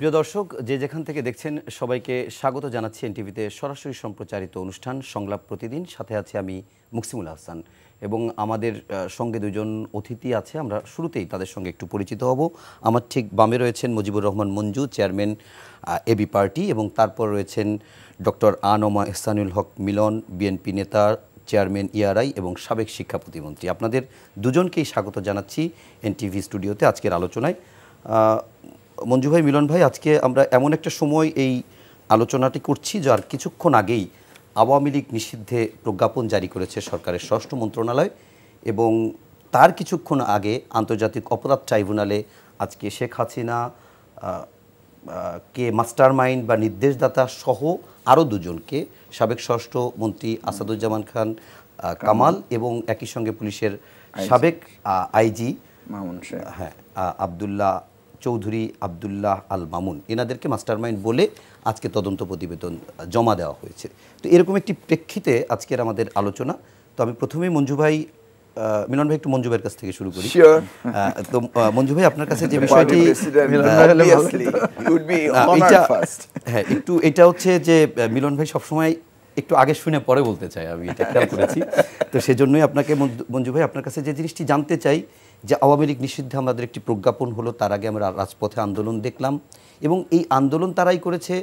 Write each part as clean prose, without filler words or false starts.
প্রিয় দর্শক, যে যেখান থেকে দেখছেন সবাইকে স্বাগত জানাচ্ছি এনটিভিতে সরাসরি সম্প্রচারিত অনুষ্ঠান সংলাপ প্রতিদিন। সাথে আছে আমি মুকসিমুল হাসান এবং আমাদের সঙ্গে দুজন অতিথি আছে। আমরা শুরুতেই তাদের সঙ্গে একটু পরিচিত হব। আমার ঠিক বামে রয়েছেন Mujibur Rahman Manju, chairman AB party, এবং তারপর রয়েছেন ডক্টর আনমা ইহসানুল হক মিলন, বিএনপি নেতা, চেয়ারম্যান ইআরআই এবং সাবেক শিক্ষা প্রতিমন্ত্রী। আপনাদের দুজনকেই স্বাগত জানাচ্ছি এনটিভি স্টুডিওতে আজকের আলোচনায়। মঞ্জু ভাই, মিলন ভাই, আজকে আমরা এমন একটা সময় এই আলোচনাটি করছি যার কিছুক্ষণ আগেই আওয়ামী লীগ নিষিদ্ধে প্রজ্ঞাপন জারি করেছে সরকারের স্বরাষ্ট্র মন্ত্রণালয়, এবং তার কিছুক্ষণ আগে আন্তর্জাতিক অপরাধ ট্রাইব্যুনালে আজকে শেখ হাসিনা কে মাস্টার মাইন্ড বা নির্দেশদাতা সহ আরও দুজনকে, সাবেক স্বরাষ্ট্রমন্ত্রী আসাদুজ্জামান খান কামাল এবং একই সঙ্গে পুলিশের সাবেক আইজি মামুন, হ্যাঁ, আবদুল্লাহ চৌধুরী আবদুল্লাহ আল মামুন, এনাদেরকে মাস্টারমাইন্ড বলে আজকে তদন্ত প্রতিবেদন জমা দেওয়া হয়েছে। তো এরকম একটি প্রেক্ষিতে আজকের আমাদের আলোচনা। তো আমি প্রথমেই মঞ্জু ভাই, মিলন ভাই, একটু মঞ্জু ভাইয়ের কাছ থেকে শুরু করি। তো মঞ্জু ভাই, আপনার কাছে যে বিষয়টি হ্যাঁ একটু এটা হচ্ছে যে মিলন ভাই সবসময় একটু আগে শুনে পরে বলতে চাই, আমি এটা খেয়াল করেছি। তো সেজন্যই আপনাকে মঞ্জু ভাই আপনার কাছে যে জিনিসটি জানতে চাই যে আওয়ামী লীগ নিষিদ্ধে আমাদের একটি প্রজ্ঞাপন হলো, তার আগে আমরা রাজপথে আন্দোলন দেখলাম, এবং এই আন্দোলন তারাই করেছে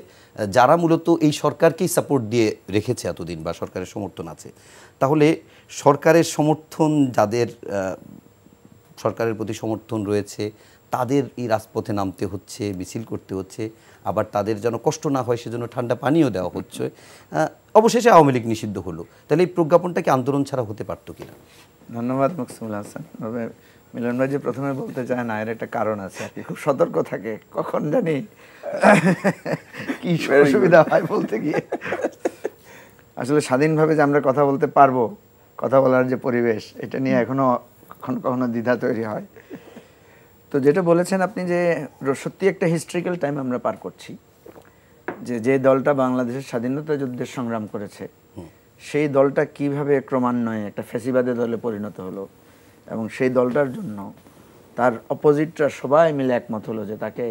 যারা মূলত এই সরকারকেই সাপোর্ট দিয়ে রেখেছে এতদিন, বা সরকারের সমর্থন আছে। তাহলে সরকারের সমর্থন যাদের, সরকারের প্রতি সমর্থন রয়েছে, তাদের এই রাজপথে নামতে হচ্ছে, মিছিল করতে হচ্ছে, আবার তাদের যেন কষ্ট না হয় সেজন্য ঠান্ডা পানিও দেওয়া হচ্ছে। অবশেষে আওয়ামী লীগ নিষিদ্ধ হলো। তাহলে এই প্রজ্ঞাপনটা কি আন্দোলন ছাড়া হতে পারতো কিনা? ধন্যবাদ মুকসিমুল হাসান। তবে মিলন ভাই যে প্রথমে বলতে চায় না, এর একটা কারণ আছে। আর কি খুব সতর্ক থাকে, কখন জানি কি অসুবিধা হয় বলতে গিয়ে। আসলে স্বাধীনভাবে যে আমরা কথা বলতে পারবো, কথা বলার যে পরিবেশ, এটা নিয়ে এখনো কখনো কখনো দ্বিধা তৈরি হয়। তো যেটা বলেছেন আপনি, যে সত্যি একটা হিস্ট্রিক্যাল টাইম আমরা পার করছি, যে দলটা বাংলাদেশের স্বাধীনতা যুদ্ধের সংগ্রাম করেছে, সেই দলটা কিভাবে ক্রমান্বয়ে একটা ফ্যাসিবাদী দলে পরিণত হলো, এবং সেই দলটার জন্য তার অপোজিটরা সবাই মিলে একমত হলো যে তাকে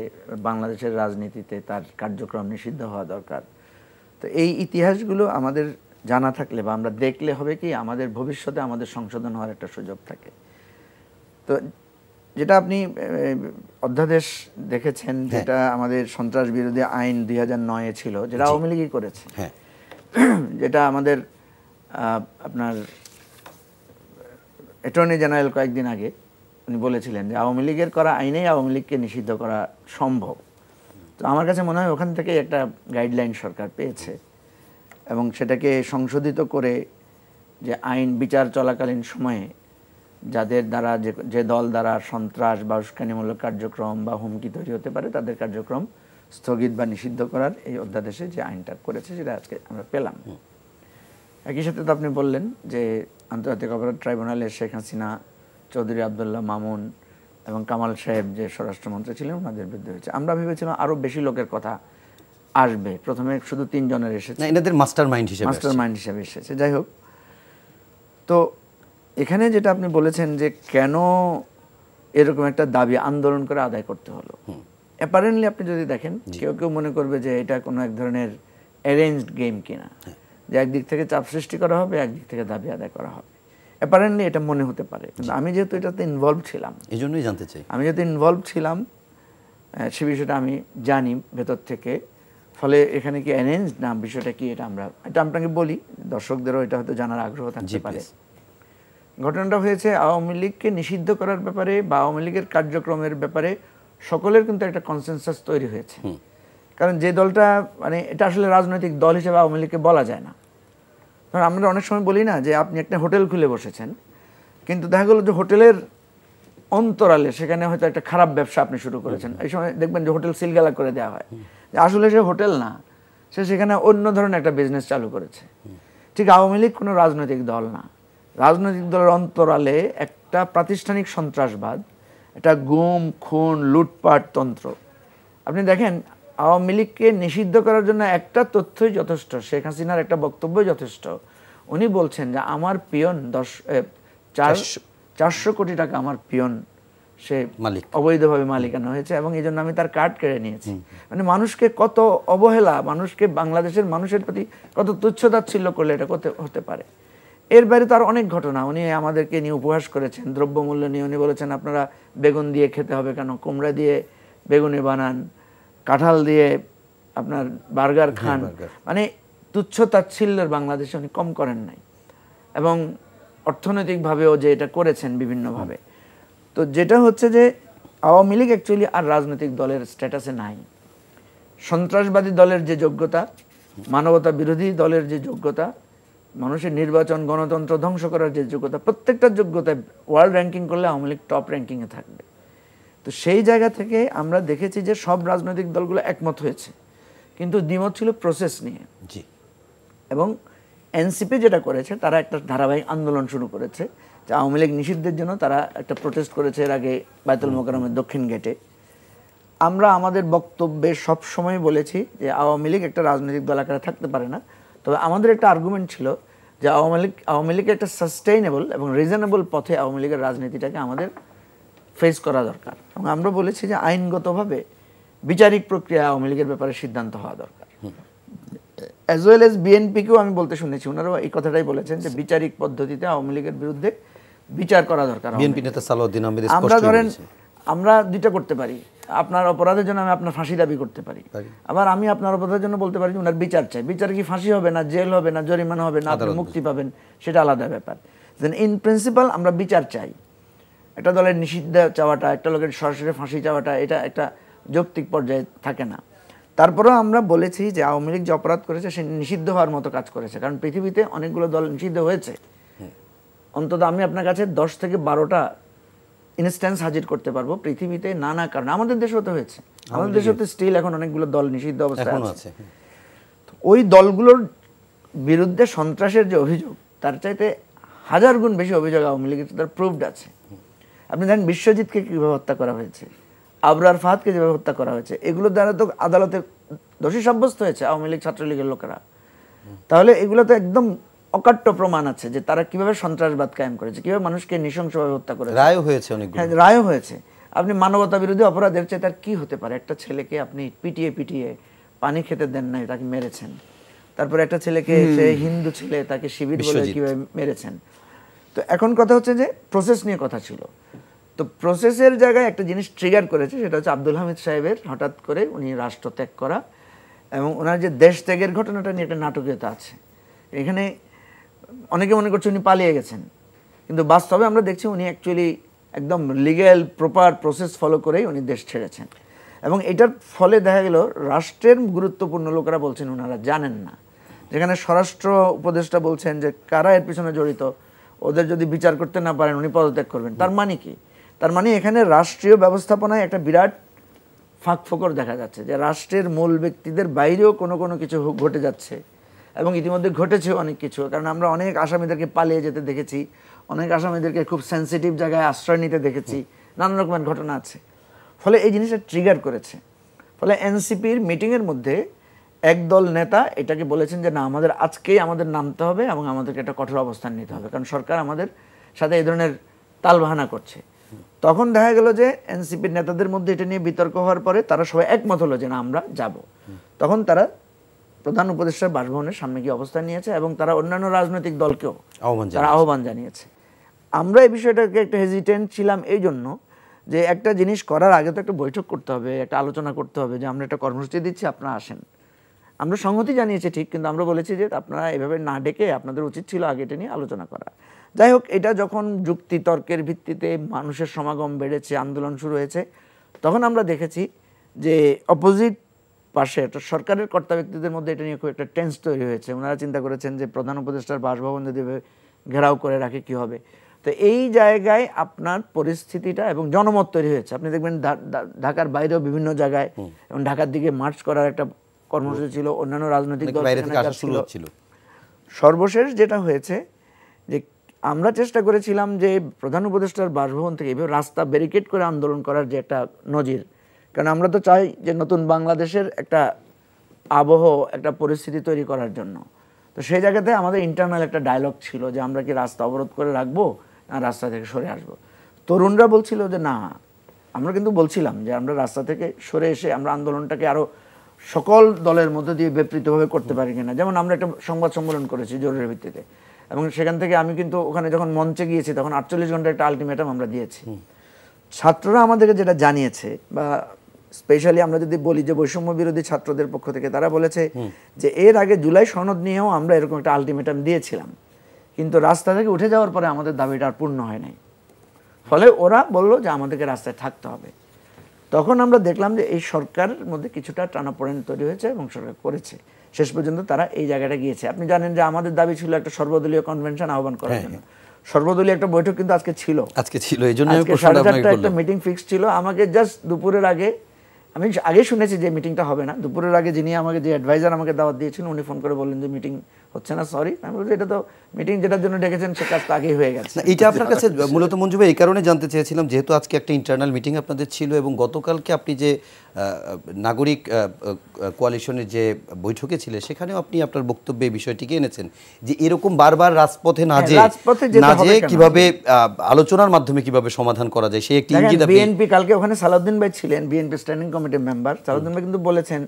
বাংলাদেশের রাজনীতিতে তার কার্যক্রম নিষিদ্ধ হওয়া দরকার। তো এই ইতিহাসগুলো আমাদের জানা থাকলে বা আমরা দেখলে হবে কি, আমাদের ভবিষ্যতে আমাদের সংশোধন হওয়ার একটা সুযোগ থাকে। তো যেটা আপনি অধ্যাদেশ দেখেছেন, যেটা আমাদের সন্ত্রাস বিরোধী আইন 2009-এ ছিল, যেটা আওয়ামী লীগই করেছে, যেটা আমাদের আপনার অ্যাটর্নি জেনারেল কয়েকদিন আগে উনি বলেছিলেন যে আওয়ামী লীগের করা আইনেই আওয়ামী লীগকে নিষিদ্ধ করা সম্ভব। তো আমার কাছে মনে হয় ওখান থেকে একটা গাইডলাইন সরকার পেয়েছে, এবং সেটাকে সংশোধিত করে যে আইন বিচার চলাকালীন সময়ে যাদের দ্বারা যে দল দ্বারা সন্ত্রাস বা উস্কানিমূলক কার্যক্রম বা হুমকি তৈরি হতে পারে, তাদের কার্যক্রম স্থগিত বা নিষিদ্ধ করার এই অধ্যাদেশে যে আইনটা করেছে, সেটা আজকে আমরা পেলাম। একই সাথে তো আপনি বললেন যে আন্তর্জাতিক অপরাধ ট্রাইব্যুনালে শেখ হাসিনা, চৌধুরী আবদুল্লাহ মামুন এবং কামাল সাহেব যে স্বরাষ্ট্রমন্ত্রী ছিলেন, ওনাদের বিরুদ্ধে হয়েছে। আমরা ভেবেছিলাম আরও বেশি লোকের কথা আসবে, প্রথমে শুধু 3 জনের এসেছে, এনাদের মাস্টার মাইন্ড হিসেবে এসেছে। যাই হোক, তো এখানে যেটা আপনি বলেছেন যে কেন এরকম একটা দাবি আন্দোলন করে আদায় করতে হলো, অ্যাপারেন্টলি আপনি যদি দেখেন, কেউ কেউ মনে করবে যে এটা কোনো এক ধরনের অ্যারেঞ্জড গেম কিনা, যে একদিক থেকে চাপ সৃষ্টি করা হবে, একদিক থেকে দাবি আদায় করা হবে। অ্যাপারেন্টলি এটা মনে হতে পারে, কিন্তু আমি যেহেতু এটাতে ইনভলভ ছিলাম, এই জন্যই জানতে চাই। আমি যেহেতু ইনভলভ ছিলাম, সে বিষয়টা আমি জানি ভেতর থেকে। ফলে এখানে কি অ্যারেঞ্জ না, বিষয়টা কি, এটা আপনাকে বলি, দর্শকদেরও এটা হয়তো জানার আগ্রহ থাকতে পারে। ঘটনাটা হয়েছে আওয়ামী লীগকে নিষিদ্ধ করার ব্যাপারে বা আওয়ামী লীগের কার্যক্রমের ব্যাপারে সকলের কিন্তু একটা কনসেনসাস তৈরি হয়েছে। কারণ যে দলটা, মানে এটা আসলে রাজনৈতিক দল হিসেবে আওয়ামী লীগকে বলা যায় না। কারণ আমরা অনেক সময় বলি না যে আপনি একটা হোটেল খুলে বসেছেন, কিন্তু দেখা গেলো যে হোটেলের অন্তরালে সেখানে হয়তো একটা খারাপ ব্যবসা আপনি শুরু করেছেন। এই সময় দেখবেন যে হোটেল সিলগালা করে দেওয়া হয়, যে আসলে সে হোটেল না, সে সেখানে অন্য ধরনের একটা বিজনেস চালু করেছে। ঠিক আওয়ামী লীগ কোনো রাজনৈতিক দল না। রাজনৈতিক দলের অন্তরালে একটা প্রাতিষ্ঠানিক সন্ত্রাসবাদ, একটা গুম খুন লুটপাট তন্ত্র। আপনি দেখেন, আওয়ামী লীগকে নিষিদ্ধ করার জন্য একটা তথ্যই যথেষ্ট, শেখ হাসিনার একটা বক্তব্যই যথেষ্ট। উনি বলছেন যে আমার পিয়ন 400 কোটি টাকা আমার পিয়ন সে মালিক, অবৈধভাবে মালিকানা হয়েছে, এবং এই জন্য আমি তার কার্ড কেড়ে নিয়েছি। মানে মানুষকে কত অবহেলা, মানুষকে বাংলাদেশের মানুষের প্রতি কত তুচ্ছতাচ্ছিল্য করলে এটা হতে পারে। এর বাইরে তো আর অনেক ঘটনা। উনি আমাদেরকে নিয়ে উপহাস করেছেন, দ্রব্যমূল্য নিয়ে উনি বলেছেন আপনারা বেগুন দিয়ে খেতে হবে কেন, কুমড়া দিয়ে বেগুনি বানান, কাঁঠাল দিয়ে আপনার বার্গার খান। মানে তুচ্ছ তাচ্ছিল্যের বাংলাদেশে উনি কম করেন নাই, এবং অর্থনৈতিকভাবেও যে এটা করেছেন বিভিন্নভাবে। তো যেটা হচ্ছে যে আওয়ামী লীগ অ্যাকচুয়ালি আর রাজনৈতিক দলের স্ট্যাটাসে নাই। সন্ত্রাসবাদী দলের যে যোগ্যতা, মানবতা বিরোধী দলের যে যোগ্যতা, মানুষের নির্বাচন গণতন্ত্র ধ্বংস করার যে যোগ্যতা, প্রত্যেকটা যোগ্যতায় ওয়ার্ল্ড র্যাঙ্কিং করলে আওয়ামী লীগ টপ র্যাঙ্কিংয়ে থাকবে। তো সেই জায়গা থেকে আমরা দেখেছি যে সব রাজনৈতিক দলগুলো একমত হয়েছে, কিন্তু দ্বিমত ছিল প্রসেস নিয়ে। এবং এনসিপি যেটা করেছে, তারা একটা ধারাবাহিক আন্দোলন শুরু করেছে যে আওয়ামী লীগ নিষিদ্ধের জন্য। তারা একটা প্রোটেস্ট করেছে এর আগে বায়তুল মোকাররমের দক্ষিণ গেটে। আমরা আমাদের বক্তব্যে সব সময় বলেছি যে আওয়ামী লীগ একটা রাজনৈতিক দল আকারে থাকতে পারে না। তবে আমাদের একটা আর্গুমেন্ট ছিল যে আওয়ামী লীগের একটা সাস্টেইনেবল এবং রিজনেবল পথে আওয়ামী লীগের রাজনীতিটাকে আমাদের ফেস করা দরকার। এবং আমরা বলেছি যে আইনগতভাবে বিচারিক প্রক্রিয়া আওয়ামী লীগের ব্যাপারে সিদ্ধান্ত হওয়া দরকার। অ্যাজ ওয়েল এজ বিএনপিকেও আমি বলতে শুনেছি, ওনারাও এই কথাটাই বলেছেন যে বিচারিক পদ্ধতিতে আওয়ামী লীগের বিরুদ্ধে বিচার করা দরকার। বিএনপি নেতা সালাউদ্দিন আহমেদ আমরা ধরেন আমরা দুইটা করতে পারি, আপনার অপরাধের জন্য আমি আপনার ফাঁসি দাবি করতে পারি, আবার আমি আপনার অপরাধের জন্য বলতে পারি যে ওনার বিচার চাই। বিচার কি ফাঁসি হবে না জেল হবে না জরিমানা হবে না আপনি মুক্তি পাবেন, সেটা আলাদা ব্যাপার। দেন ইন প্রিন্সিপাল আমরা বিচার চাই। একটা দলের নিষিদ্ধ চাওয়াটা, একটা লোকের সরাসরি ফাঁসি চাওয়াটা, এটা একটা যৌক্তিক পর্যায়ে থাকে না। তারপরেও আমরা বলেছি যে আওয়ামী লীগ যে অপরাধ করেছে সে নিষিদ্ধ হওয়ার মতো কাজ করেছে, কারণ পৃথিবীতে অনেকগুলো দল নিষিদ্ধ হয়েছে। অন্তত আমি আপনার কাছে 10 থেকে 12টা ইনস্ট্যান্স হাজির করতে পারবো পৃথিবীতে নানা কারণে। আমাদের দেশেও তো হয়েছে, আমাদের দেশেও তো স্টিল এখন অনেকগুলো দল নিষিদ্ধ অবস্থায় আছে। ওই দলগুলোর বিরুদ্ধে সন্ত্রাসের যে অভিযোগ, তার চাইতে 1000 গুণ বেশি অভিযোগ আওয়ামী লীগের তার প্রুভড আছে। আপনি জানেন বিশ্বজিৎকে কীভাবে হত্যা করা হয়েছে, আবরার ফাহাদকে যেভাবে হত্যা করা হয়েছে, এগুলোর দ্বারা তো আদালতে দোষী সাব্যস্ত হয়েছে আওয়ামী লীগ ছাত্রলীগের লোকেরা। তাহলে এগুলো তো একদম অকাট্য প্রমাণ আছে যে তারা কিভাবে সন্ত্রাসবাদ কায়েম করেছে, কিভাবে মানুষকে নৃশংসভাবে হত্যা করেছে। রায়ও হয়েছে অনেকগুলো। হ্যাঁ, রায়ও হয়েছে। আপনি মানবতা বিরোধী অপরাধের চেয়ে তার কি হতে পারে? একটা ছেলেকে আপনি পিটিয়ে পানি খেতে দেন নাই, তাকে মেরেছেন। তারপরে একটা ছেলেকে, সে হিন্দু ছেলে, তাকে শিবির বলে কিভাবে মেরেছেন। তো এখন কথা হচ্ছে যে প্রসেস নিয়ে কথা ছিল। তো প্রসেসের জায়গায় একটা জিনিস ট্রিগার করেছে, সেটা হচ্ছে আব্দুল হামিদ সাহেবের হঠাৎ করে উনি রাষ্ট্র ত্যাগ করা, এবং ওনার যে দেশ ত্যাগের ঘটনাটা নিয়ে একটা নাটকীয়তা আছে। এখানে অনেকে মনে করছে উনি পালিয়ে গেছেন, কিন্তু বাস্তবে আমরা দেখছি উনি অ্যাকচুয়ালি একদম লিগ্যাল প্রপার প্রসেস ফলো করেই উনি দেশ ছেড়েছেন। এবং এটার ফলে দেখা গেল রাষ্ট্রের গুরুত্বপূর্ণ লোকেরা বলছেন ওনারা জানেন না। যেখানে স্বরাষ্ট্র উপদেষ্টা বলছেন যে কারা এর পিছনে জড়িত, ওদের যদি বিচার করতে না পারেন উনি পদত্যাগ করবেন। তার মানে কি? তার মানে এখানে রাষ্ট্রীয় ব্যবস্থাপনায় একটা বিরাট ফাঁকফোকর দেখা যাচ্ছে, যে রাষ্ট্রের মূল ব্যক্তিদের বাইরেও কোনো কিছু ঘটে যাচ্ছে, এবং ইতিমধ্যে ঘটেছে অনেক কিছু। কারণ আমরা অনেক আসামিদেরকে পালিয়ে যেতে দেখেছি, অনেক আসামিদেরকে খুব সেন্সিটিভ জায়গায় আশ্রয় নিতে দেখেছি, নানা রকমের ঘটনা আছে। ফলে এই জিনিসটা ট্রিগার করেছে। ফলে এনসিপির মিটিংয়ের মধ্যে একদল নেতা এটাকে বলেছেন যে না, আমাদের আজকেই আমাদের নামতে হবে এবং আমাদেরকে একটা কঠোর অবস্থান নিতে হবে, কারণ সরকার আমাদের সাথে এই ধরনের তালবাহানা করছে। তখন দেখা গেল যে এনসিপির নেতাদের মধ্যে এটা নিয়ে বিতর্ক হওয়ার পরে তারা সবাই একমত হলো যে না, আমরা যাব। তখন তারা প্রধান উপদেষ্টার বাসভবনের সামনে গিয়ে অবস্থান নিয়েছে, এবং তারা অন্যান্য রাজনৈতিক দলকেও তারা আহ্বান জানিয়েছে। আমরা এই বিষয়টাকে একটা হেজিটেন্ট ছিলাম এই জন্য যে একটা জিনিস করার আগে তো একটা বৈঠক করতে হবে, একটা আলোচনা করতে হবে যে আমরা একটা কর্মসূচি দিচ্ছি, আপনারা আসেন। আমরা সংহতি জানিয়েছি ঠিক, কিন্তু আমরা বলেছি যে আপনারা এভাবে না ডেকে আপনাদের উচিত ছিল আগে এটা নিয়ে আলোচনা করা। যাই হোক, এটা যখন যুক্তি তর্কের ভিত্তিতে মানুষের সমাগম বেড়েছে, আন্দোলন শুরু হয়েছে, তখন আমরা দেখেছি যে অপোজিট পাশে একটা সরকারের কর্তা ব্যক্তিদের মধ্যে এটা নিয়ে খুব একটা টেন্স তৈরি হয়েছে। ওনারা চিন্তা করেছেন যে প্রধান উপদেষ্টার বাসভবন যদি ঘেরাও করে রাখে কি হবে। তো এই জায়গায় আপনার পরিস্থিতিটা এবং জনমত তৈরি হয়েছে। আপনি দেখবেন ঢাকার বাইরেও বিভিন্ন জায়গায়, এবং ঢাকার দিকে মার্চ করার একটা কর্মসূচি ছিল, অন্যান্য রাজনৈতিক দল ছিল। সর্বশেষ যেটা হয়েছে যে আমরা চেষ্টা করেছিলাম যে প্রধান উপদেষ্টার বাসভবন থেকে এভাবে রাস্তা ব্যারিকেড করে আন্দোলন করার যে একটা নজির, কারণ আমরা তো চাই যে নতুন বাংলাদেশের একটা আবহ, একটা পরিস্থিতি তৈরি করার জন্য। তো সেই জায়গাতে আমাদের ইন্টারনাল একটা ডায়লগ ছিল যে আমরা কি রাস্তা অবরোধ করে রাখবো না রাস্তা থেকে সরে আসবো। তরুণরা বলছিল যে না, আমরা কিন্তু বলছিলাম যে আমরা রাস্তা থেকে সরে এসে আমরা আন্দোলনটাকে আরো সকল দলের মধ্যে দিয়ে বিবৃতভাবে করতে পারি কিনা। যেমন আমরা একটা সংবাদ সম্মেলন করেছি জরুরি ভিত্তিতে, এবং সেখান থেকে আমি কিন্তু ওখানে যখন মঞ্চে গিয়েছি তখন 48 ঘন্টা একটা আলটিমেটাম আমরা দিয়েছি। ছাত্ররা আমাদেরকে যেটা জানিয়েছে, বা স্পেশালি আমরা যদি বলি যে বৈষম্য বিরোধী ছাত্রদের পক্ষ থেকে, তারা বলেছে যে এর আগে জুলাই সনদ নিয়েও আমরা এরকম একটা আলটিমেটাম দিয়েছিলাম, কিন্তু রাস্তা থেকে উঠে যাওয়ার পরে আমাদের দাবিটা আর পূর্ণ হয় নাই। ফলে ওরা বলল যে আমাদেরকে রাস্তায় থাকতে হবে। তখন আমরা দেখলাম যে এই সরকারের মধ্যে কিছুটা টানাপোড়েন তৈরি হয়েছে এবং সরকার করেছে, শেষ পর্যন্ত তারা এই জায়গাটা গিয়েছে। আপনি জানেন যে আমাদের দাবি ছিল একটা সর্বদলীয় কনভেনশন আহ্বান করার জন্য। সর্বদলীয় একটা বৈঠক কিন্তু আজকে ছিল, এই জন্য 4:30 একটা মিটিং ফিক্স ছিল। আমাকে জাস্ট দুপুরের আগে, আমি আগে শুনেছি যে মিটিংটা হবে না, দুপুরের আগে যিনি আমাকে, যে অ্যাডভাইজার আমাকে দাওয়াত দিয়েছিলেন, উনি ফোন করে বললেন যে মিটিং হচ্ছে না, সরি। আমি বলছি এটা তো মিটিং যেটার জন্য ডেকেছেন সে কাজ তো আগেই হয়ে গেছে। এটা আপনার কাছে মূলত মঞ্জু ভাই এই কারণে জানতে চেয়েছিলাম, যেহেতু আজকে একটা ইন্টারনাল মিটিং আপনাদের ছিল এবং গতকালকে আপনি যে নাগরিক কোয়ালিশনের যে বৈঠকে ছিলেন সেখানেও আপনি আপনার বক্তব্যে এই বিষয়টিকে এনেছেন যে এরকম বারবার রাজপথে না যেয়ে কিভাবে আলোচনার মাধ্যমে কিভাবে সমাধান করা যায় সেই একটি ইঙ্গিত। বিএনপি কালকে ওখানে সালাউদ্দিন ভাই ছিলেন, বিএনপি স্ট্যান্ডিং কমিটির মেম্বার। সালাউদ্দিন ভাই কিন্তু বলেছেন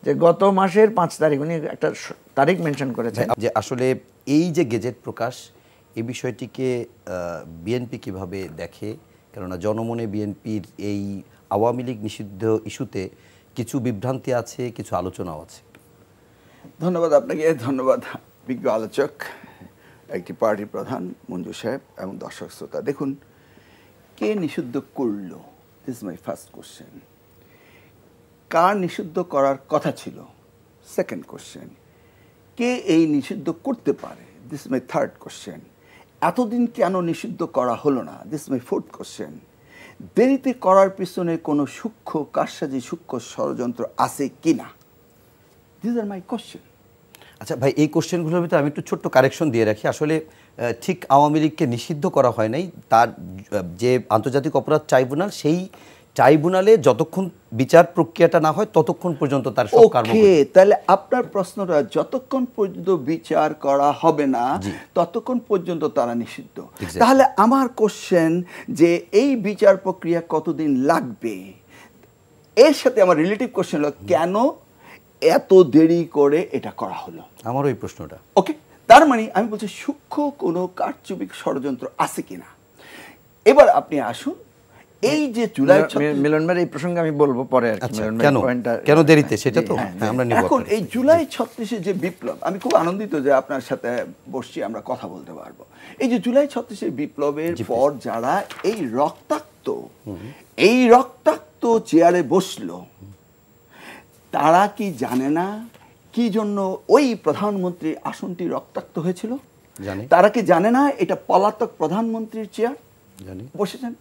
যে গত মাসের 5 তারিখ, উনি একটা তারিখ মেনশন করেছেন, যে আসলে এই যে গেজেট প্রকাশ, এই বিষয়টিকে বিএনপি কিভাবে দেখে, কেননা জনমনে বিএনপির এই আওয়ামী লীগ নিষিদ্ধ ইস্যুতে কিছু বিভ্রান্তি আছে, কিছু আলোচনাও আছে। ধন্যবাদ আপনাকে, ধন্যবাদ বিজ্ঞ আলোচক, একটি পার্টির প্রধান মঞ্জু সাহেব এবং দর্শক শ্রোতা। দেখুন, কে নিষিদ্ধ করলো, this is my first question. কার নিষিদ্ধ করার কথা ছিল, সেকেন্ড কোশ্চেন। কে এই নিষিদ্ধ করতে পারে, this is my third question. এতদিন কেন নিষিদ্ধ করা হলো না, this is my fourth question. দেরিতে করার পিছনে কোনো সূক্ষ্ম কারসাজি, সূক্ষ্ম ষড়যন্ত্র আছে কিনা, দিস আর মাই কোশ্চেন। আচ্ছা ভাই, এই কোশ্চেনগুলোর ভিতরে আমি একটু ছোট্ট কারেকশন দিয়ে রাখি। আসলে ঠিক আওয়ামী লীগকে নিষিদ্ধ করা হয় নাই, তার যে আন্তর্জাতিক অপরাধ ট্রাইব্যুনাল, সেই ট্রাইব্যুনালে যতক্ষণ বিচার প্রক্রিয়াটা না হয় ততক্ষণ পর্যন্ত তার সব কর্ম। তাহলে আপনার প্রশ্নটা, যতক্ষণ পর্যন্ত বিচার করা হবে না ততক্ষণ পর্যন্ত তারা নিষিদ্ধ। তাহলে আমার কোশ্চেন যে এই বিচার প্রক্রিয়া কতদিন লাগবে, এর সাথে আমার রিলেটিভ কোশ্চেন হলো কেন এত দেরি করে এটা করা হলো। আমার ওই প্রশ্নটা ওকে, তার মানে আমি বলছি সূক্ষ্ম কোনো কারচুপিক ষড়যন্ত্র আছে কিনা। এবার আপনি আসুন, এই যে জুলাই, মিলন ভাই এই প্রসঙ্গে আমি বলবো পরে আর কি, কেন দেরিতে সেটা তো আমরা নিব। এখন এই জুলাই 36 যে বিপ্লব, আমি খুব আনন্দিত যে আপনার সাথে বসছি, আমরা কথা বলতে পারবো। এই যে জুলাই 36 বিপ্লবের পর যারা এই রক্তাক্ত চেয়ারে বসলো, তারা কি জানে না কি জন্য ওই প্রধানমন্ত্রীর আসনটি রক্তাক্ত হয়েছিল? তারা কি জানে না এটা পলাতক প্রধানমন্ত্রীর চেয়ার বসেছেন?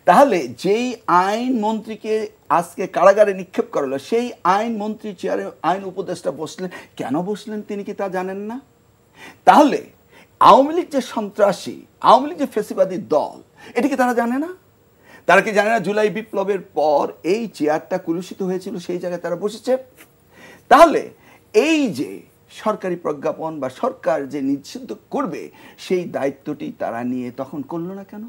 তাহলে যেই আইন মন্ত্রীকে আজকে কারাগারে নিক্ষেপ করা হলো, সেই আইন মন্ত্রী চেয়ারে আইন উপদেষ্টা বসলেন, কেন বসলেন তিনি কি তা জানেন না? তাহলে আওয়ামী লীগ যে সন্ত্রাসী, আওয়ামী লীগ যে ফেসিবাদী দল, এটাকে তারা জানে না? তারা কি জানে না জুলাই বিপ্লবের পর এই চেয়ারটা কুলুষিত হয়েছিল, সেই জায়গায় তারা বসেছে? তাহলে এই যে সরকারি প্রজ্ঞাপন বা সরকার যে নিষিদ্ধ করবে, সেই দায়িত্বটি তারা নিয়ে তখন করলো না কেন?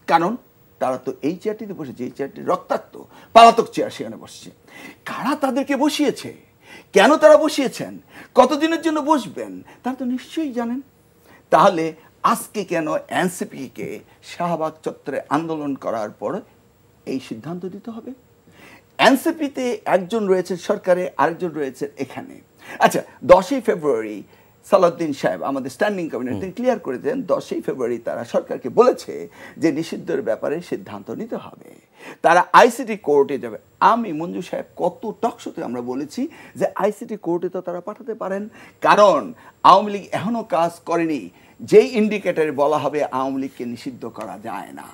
কারণ তারা তো এই চেয়ারটিতে বসেছে, এই চেয়ারটি রক্তাক্ত পলাতক চেয়ার, সেখানে বসছে। কারা তাদেরকে বসিয়েছে, কেন তারা বসিয়েছেন, কতদিনের জন্য বসবেন, তারা তো নিশ্চয়ই জানেন। তাহলে আজকে কেন এনসিপিকে শাহবাগ চত্বরে আন্দোলন করার পর এই সিদ্ধান্ত দিতে হবে? এনসিপিতে একজন রয়েছে সরকারে, আরেকজন রয়েছে এখানে। আচ্ছা, 10ই ফেব্রুয়ারি সালাউদ্দিন সাহেব আমাদের স্ট্যান্ডিং কমিটি তিনি ক্লিয়ার করে দেন, 10ই ফেব্রুয়ারি তারা সরকারকে বলেছে যে নিষিদ্ধের ব্যাপারে সিদ্ধান্ত নিতে হবে, তারা আইসিটি কোর্টে যাবে। আমি মঞ্জু সাহেব কত টকশোতে আমরা বলেছি যে আইসিটি কোর্টে তো তারা পাঠাতে পারেন, কারণ আওয়ামী লীগ এখনো কাজ করেনি যেই ইন্ডিকেটরে বলা হবে আওয়ামী লীগকে নিষিদ্ধ করা যায় না।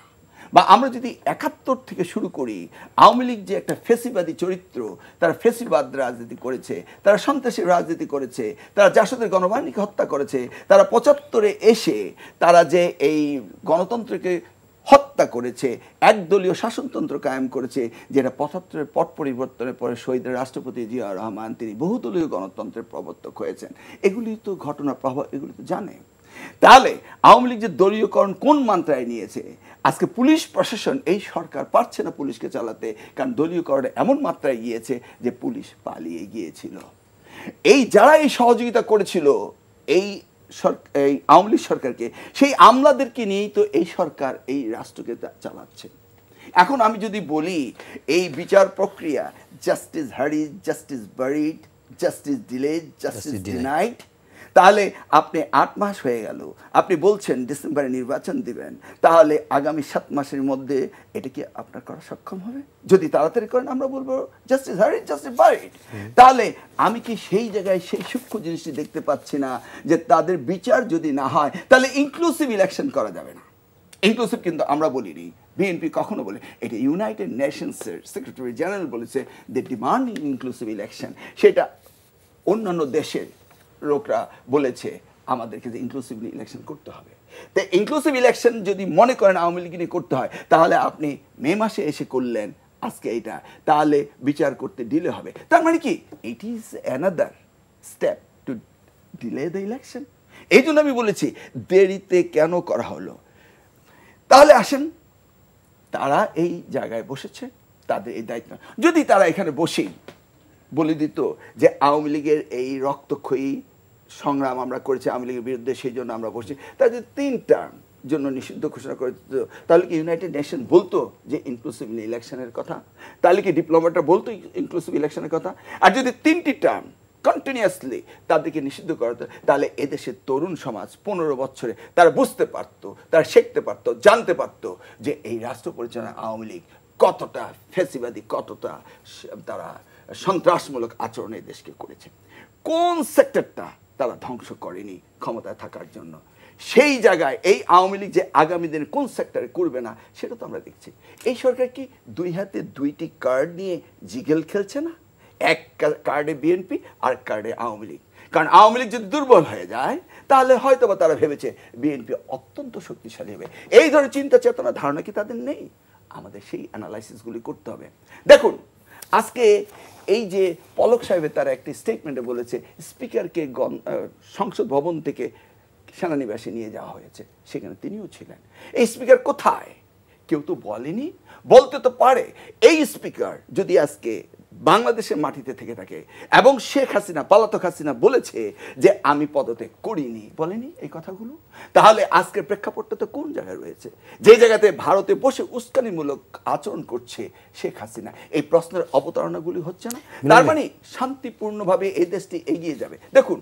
বা আমরা যদি 71 থেকে শুরু করি, আওয়ামী লীগ যে একটা ফেসিবাদী চরিত্র, তারা ফেসিবাদ রাজনীতি করেছে, তারা সন্ত্রাসী রাজনীতি করেছে, তারা জাসদের গণবাহিনীকে হত্যা করেছে, তারা 75-এ এসে তারা যে এই গণতন্ত্রকে হত্যা করেছে, একদলীয় শাসনতন্ত্র কায়েম করেছে, যেটা 75-এর পট পরিবর্তনের পরে শহীদ রাষ্ট্রপতি জিয়া রহমান তিনি বহুদলীয় গণতন্ত্রের প্রবর্তক হয়েছেন। এগুলি তো ঘটনা প্রভাব, এগুলি তো জানে। তাহলে আওয়ামী লীগ যে দলীয়করণ কোন মাত্রায় নিয়েছে, আজকে পুলিশ প্রশাসন, এই সরকার পারছে না পুলিশকে চালাতে, কারণ দলীয়করণে এমন মাত্রায় গিয়েছে যে পুলিশ পালিয়ে গিয়েছিল। এই যারা এই সহযোগিতা করেছিল এই আওয়ামী লীগ সরকারকে, সেই আমলাদেরকে নিয়েই তো এই সরকার এই রাষ্ট্রকে চালাচ্ছে। এখন আমি যদি বলি এই বিচার প্রক্রিয়া, justice হারিড, justice buried, justice delayed, justice denied, তাহলে আপনি 8 মাস হয়ে গেল, আপনি বলছেন ডিসেম্বরে নির্বাচন দিবেন, তাহলে আগামী 7 মাসের মধ্যে এটা কি আপনার করা সক্ষম হবে? যদি তাড়াতাড়ি করেন আমরা বলবো জাস্টিস হারিড, জাস্টিস বারিড। তাহলে আমি কি সেই জায়গায় সেই সূক্ষ্ম জিনিসটি দেখতে পাচ্ছি না যে তাদের বিচার যদি না হয় তাহলে ইনক্লুসিভ ইলেকশন করা যাবে না। ইনক্লুসিভ কিন্তু আমরা বলিনি, বিএনপি কখনো বলে, এটা ইউনাইটেড নেশনসের সেক্রেটারি জেনারেল বলেছে দে ডিমান্ড ইনক্লুসিভ ইলেকশন। সেটা অন্যান্য দেশের লোকরা বলেছে আমাদেরকে যে ইনক্লুসিভ ইলেকশন করতে হবে। তো ইনক্লুসিভ ইলেকশন যদি মনে করেন আওয়ামী লীগ নিয়ে করতে হয়, তাহলে আপনি মে মাসে এসে করলেন আজকে এটা, তাহলে বিচার করতে ডিলে হবে। তার মানে কি it is another step two delay the election. এই জন্য আমি বলেছি দেরিতে কেন করা হলো। তাহলে আসেন, তারা এই জায়গায় বসেছে, তাদের এই দায়িত্ব, যদি তারা এখানে বসেই বলে দিত যে আওয়ামী লীগের এই রক্তক্ষয়ী সংগ্রাম আমরা করেছি আওয়ামী লীগের বিরুদ্ধে, সেই জন্য আমরা বসছি, তারা যদি 3 টার্ম জন্য নিষিদ্ধ ঘোষণা করে দিত, তাহলে কি ইউনাইটেড নেশন বলতো যে ইনক্লুসিভ ইলেকশনের কথা? তাহলে কি ডিপ্লোমেটরা বলতো ইনক্লুসিভ ইলেকশনের কথা? আর যদি 3টি টার্ম কন্টিনিউয়াসলি তাদেরকে নিষিদ্ধ করতো, তাহলে এদেশের তরুণ সমাজ 15 বছরে তারা বুঝতে পারতো, তারা শিখতে পারতো, জানতে পারতো যে এই রাষ্ট্র পরিচালনা আওয়ামী লীগ কতটা ফ্যাসিবাদী, কতটা তারা সন্ত্রাসমূলক আচরণে দেশকে করেছে। কোন সেক্টরটা তারা ধ্বংস করেনি ক্ষমতায় থাকার জন্য? সেই জায়গায় এই আওয়ামী লীগ যে আগামী দিনে কোন সেক্টরে করবে না সেটা তো আমরা দেখছি। এই সরকার কি 2 হাতে 2টি কার্ড নিয়ে জিগেল খেলছে না? এক কার্ডে বিএনপি আর কার্ডে আওয়ামী লীগ। কারণ আওয়ামী লীগ যদি দুর্বল হয়ে যায় তাহলে হয়তো বা তারা ভেবেছে বিএনপি অত্যন্ত শক্তিশালী হবে। এই ধরনের চিন্তা চেতনা ধারণা কি তাদের নেই? আমাদের সেই অ্যানালাইসিসগুলি করতে হবে। দেখুন আজকে এই যে পলক সাহেবের তারা একটি স্টেটমেন্টে বলেছে স্পিকারকে সংসদ ভবন থেকে সেনানিবাসে নিয়ে যাওয়া হয়েছে, সেখানে তিনিও ছিলেন। এই স্পিকার কোথায়? কেউ তো বলেনি, বলতে তো পারে। এই স্পিকার যদি আজকে বাংলাদেশের মাটিতে থেকে থাকে এবং শেখ হাসিনা, পলাতক হাসিনা বলেছে যে আমি পদত্যাগ করিনি, বলেনি এই কথাগুলো, তাহলে আজকের প্রেক্ষাপটটা তো কোন জায়গায় রয়েছে? যে জায়গাতে ভারতে বসে উস্কানিমূলক আচরণ করছে শেখ হাসিনা, এই প্রশ্নের অবতারণাগুলি হচ্ছে না? তার মানে শান্তিপূর্ণভাবে এই দেশটি এগিয়ে যাবে। দেখুন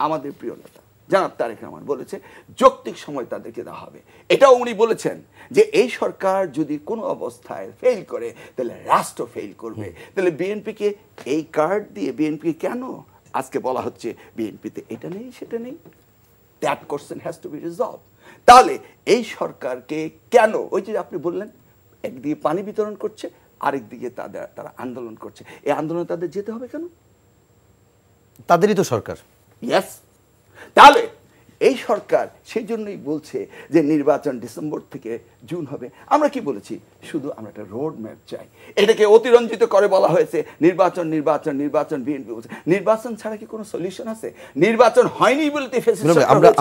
আমাদের প্রিয় নেতা জনাব তারেক রহমান বলেছে যৌক্তিক সময় তাদেরকে দেওয়া হবে। এটাও উনি বলেছেন যে এই সরকার যদি কোনো অবস্থায় ফেল করে তাহলে রাষ্ট্র ফেল করবে। তাহলে বিএনপিকে এই কার্ড দিয়ে বিএনপিকে কেন আজকে বলা হচ্ছে বিএনপিতে এটা নেই সেটা নেই? That question has to be resolve. তাহলে এই সরকারকে কেন, ওই যে আপনি বললেন একদিকে পানি বিতরণ করছে, আরেকদিকে তারা আন্দোলন করছে, এই আন্দোলনে তাদের যেতে হবে কেন? তাদেরই তো সরকার। ইয়েস। তাহলে এই সরকার সেই জন্যই বলছে যে নির্বাচন ডিসেম্বর থেকে জুন হবে। আমরা কি বলেছি? শুধু আমরা একটা রোড ম্যাপ চাই। এটাকে অতিরঞ্জিত করে বলা হয়েছে নির্বাচন নির্বাচন নির্বাচন। বিএনপি বলছে নির্বাচন ছাড়া কি কোনো সলিউশন আছে? নির্বাচন হয়নি বলতে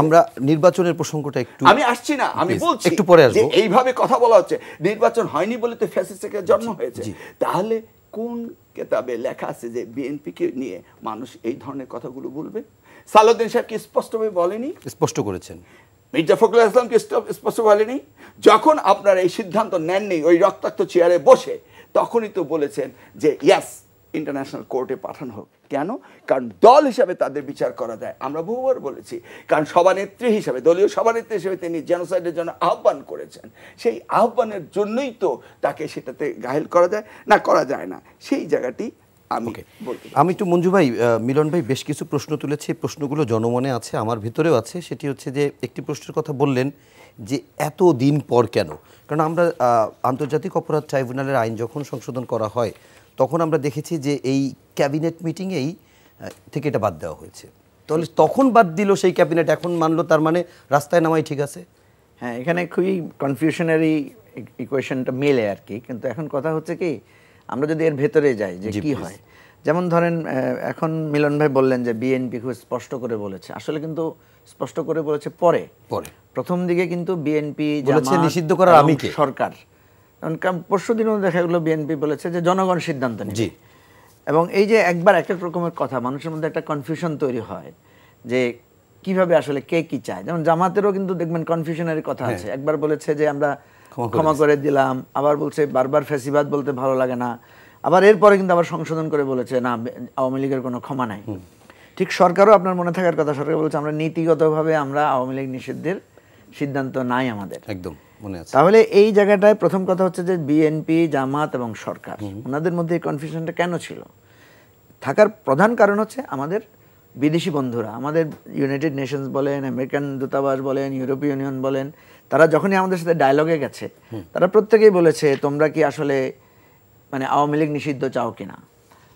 আমরা নির্বাচনের প্রসঙ্গটা একটু আমি আসছি না, আমি বলছি একটু পরে আসবো। এইভাবে কথা বলা হচ্ছে নির্বাচন হয়নি বলে তো ফ্যাসিস্টের জন্ম হয়েছে। তাহলে কোন কিতাবে লেখা আছে যে বিএনপিকে নিয়ে মানুষ এই ধরনের কথাগুলো বলবে? সালাউদ্দিন সাহেব কি স্পষ্টভাবে বলেনি? স্পষ্ট করেছেন। মির্জা ফখরুল ইসলাম কি স্পষ্ট বলেনি? যখন আপনারা এই সিদ্ধান্ত নেননি ওই রক্তাক্ত চেয়ারে বসে, তখনই তো বলেছেন যে ইয়াস ইন্টারন্যাশনাল কোর্টে পাঠানো হোক। কেন? কারণ দল হিসাবে তাদের বিচার করা যায়। আমরা বহুবার বলেছি, কারণ সভানেত্রী হিসাবে, দলীয় সভানেত্রী হিসেবে তিনি জেনোসাইডের জন্য আহ্বান করেছেন। সেই আহ্বানের জন্যই তো তাকে সেটাতে ঘায়েল করা যায় না, করা যায় না। সেই জায়গাটি আমি একটু মঞ্জু ভাই, মিলন ভাই বেশ কিছু প্রশ্ন তুলেছে, প্রশ্নগুলো জনমনে আছে, আমার ভিতরেও আছে। সেটি হচ্ছে যে একটি প্রশ্নের কথা বললেন যে এত দিন পর কেন? কারণ আমরা আন্তর্জাতিক অপরাধ ট্রাইব্যুনালের আইন যখন সংশোধন করা হয় তখন আমরা দেখেছি যে এই ক্যাবিনেট মিটিংয়েই থেকে এটা বাদ দেওয়া হয়েছে। তাহলে তখন বাদ দিল সেই ক্যাবিনেট, এখন মানলো, তার মানে রাস্তায় নামাই ঠিক আছে? হ্যাঁ, এখানে খুবই কনফিউশনারি ইকুয়েশনটা মেলে আর কি। কিন্তু এখন কথা হচ্ছে কি, আমরা যদি এর ভেতরে যাই যে কি হয়, যেমন ধরেন এখন মিলন ভাই বললেন যে বিএনপি খুব স্পষ্ট করে বলেছে, আসলে কিন্তু স্পষ্ট করে বলেছে পরে। প্রথম দিকে কিন্তু বিএনপি বলেছে নিষিদ্ধ করার আমি কে, সরকার। পরশুদিনও দেখা গেলো বিএনপি বলেছে যে জনগণ সিদ্ধান্ত নেবে। এবং এই যে একবার এক এক রকমের কথা, মানুষের মধ্যে একটা কনফিউশন তৈরি হয় যে কিভাবে আসলে কে কি চায়। যেমন জামাতেরও কিন্তু দেখবেন কনফিউশনারি কথা আছে, একবার বলেছে যে আমরা ক্ষমা করে দিলাম, আবার বলছে বারবার ফ্যাসিবাদ বলতে ভালো লাগে না, আবার এরপরে কিন্তু আবার সংশোধন করে বলেছে না আওয়ামী লীগের কোনো ক্ষমা নাই। ঠিক সরকারও আপনার মনে থাকার কথা, সরকার বলেছে আমরা নীতিগতভাবে আমরা আওয়ামী লীগ নিষিদ্ধের সিদ্ধান্ত নাই আমাদের, একদম মনে আছে। তাহলে এই জায়গাটায় প্রথম কথা হচ্ছে যে বিএনপি, জামাত এবং সরকার ওনাদের মধ্যে এই কনফিউশনটা কেন ছিল? থাকার প্রধান কারণ হচ্ছে আমাদের বিদেশি বন্ধুরা, আমাদের ইউনাইটেড নেশনস বলেন, আমেরিকান দূতাবাস বলেন, ইউরোপীয় ইউনিয়ন বলেন, তারা যখনই আমাদের সাথে ডায়লগে গেছে তারা প্রত্যেকেই বলেছে তোমরা কি আসলে মানে আওয়ামী লীগ নিষিদ্ধ চাও কিনা।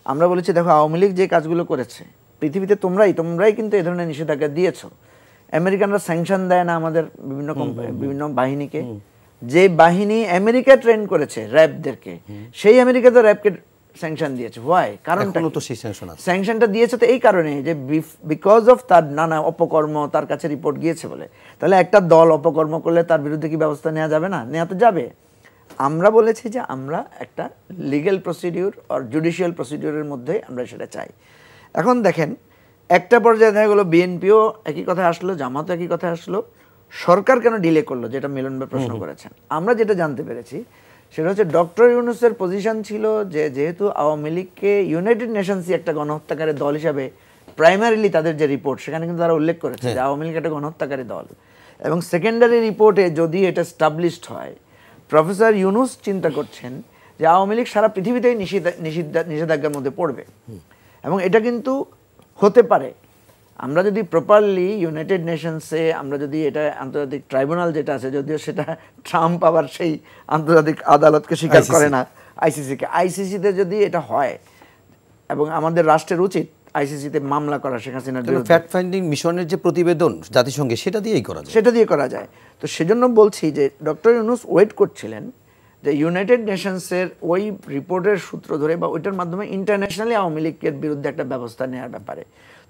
আমরা বলেছি দেখো আওয়ামী লীগ যে কাজগুলো করেছে পৃথিবীতে তোমরাই কিন্তু এই ধরনের নিষেধাজ্ঞা দিয়েছো। আমেরিকানরা স্যাংশন দেয় না আমাদের বিভিন্ন বাহিনীকে, যে বাহিনী আমেরিকা ট্রেন করেছে র্যাবদেরকে, সেই আমেরিকা তো র্যাবকে স্যাংশন দিয়েছে। হোয়াই? কারণটা তো সেই স্যাংশনটা দিয়েছে তো এই কারণে যে বিকজ অফ তার নানা অপকর্ম তার কাছে রিপোর্ট গিয়েছে বলে। তাহলে একটা দল অপকর্ম করলে তার বিরুদ্ধে কি ব্যবস্থা নেওয়া যাবে না? নেওয়া তো যাবে। আমরা বলেছি যে আমরা একটা লিগ্যাল প্রসিডিউর আর জুডিশিয়াল প্রসিডিউরের মধ্যে আমরা সেটা চাই। এখন দেখেন একটা পর্যায়ে দেখা গেলো বিএনপিও একই কথা আসলো, জামাতও একই কথা আসলো, সরকার কেন ডিলে করলো, যেটা মিলন ভাই প্রশ্ন করেছেন। আমরা যেটা জানতে পেরেছি সেটা হচ্ছে ডক্টর ইউনূসের পজিশন ছিল যে যেহেতু আওয়ামী লীগকে ইউনাইটেড নেশনসই একটা গণহত্যাকারী দল হিসাবে প্রাইমারিলি তাদের যে রিপোর্ট সেখানে কিন্তু তারা উল্লেখ করেছে যে আওয়ামী লীগ একটা গণহত্যাকারী দল, এবং সেকেন্ডারি রিপোর্টে যদি এটা স্টাবলিশড হয়, প্রফেসর ইউনূস চিন্তা করছেন যে আওয়ামী লীগ সারা পৃথিবীতেই নিষেধাজ্ঞার মধ্যে পড়বে। এবং এটা কিন্তু হতে পারে আমরা যদি প্রপারলি ইউনাইটেড নেশনসে আমরা যদি এটা আন্তর্জাতিক ট্রাইব্যুনাল যেটা আছে, যদিও সেটা ট্রাম্প আবার সেই আন্তর্জাতিক আদালতকে স্বীকার করে না, আইসিসিকে, আইসিসিতে যদি এটা হয় এবং আমাদের রাষ্ট্রের উচিত আইসিসিতে মামলা করা শেখ হাসিনার বিরুদ্ধে। ফ্যাক্ট ফাইন্ডিং মিশনের যে প্রতিবেদন জাতিসংঘে সেটা দিয়েই করা যায়, সেটা দিয়ে করা যায়। তো সেজন্য বলছি যে ডক্টর ইউনূস ওয়েট করছিলেন যে ইউনাইটেড নেশনসের ওই রিপোর্টের সূত্র ধরে বা ওইটার মাধ্যমে ইন্টারন্যাশনালি আওয়ামী লীগের বিরুদ্ধে একটা ব্যবস্থা নেওয়ার ব্যাপারে,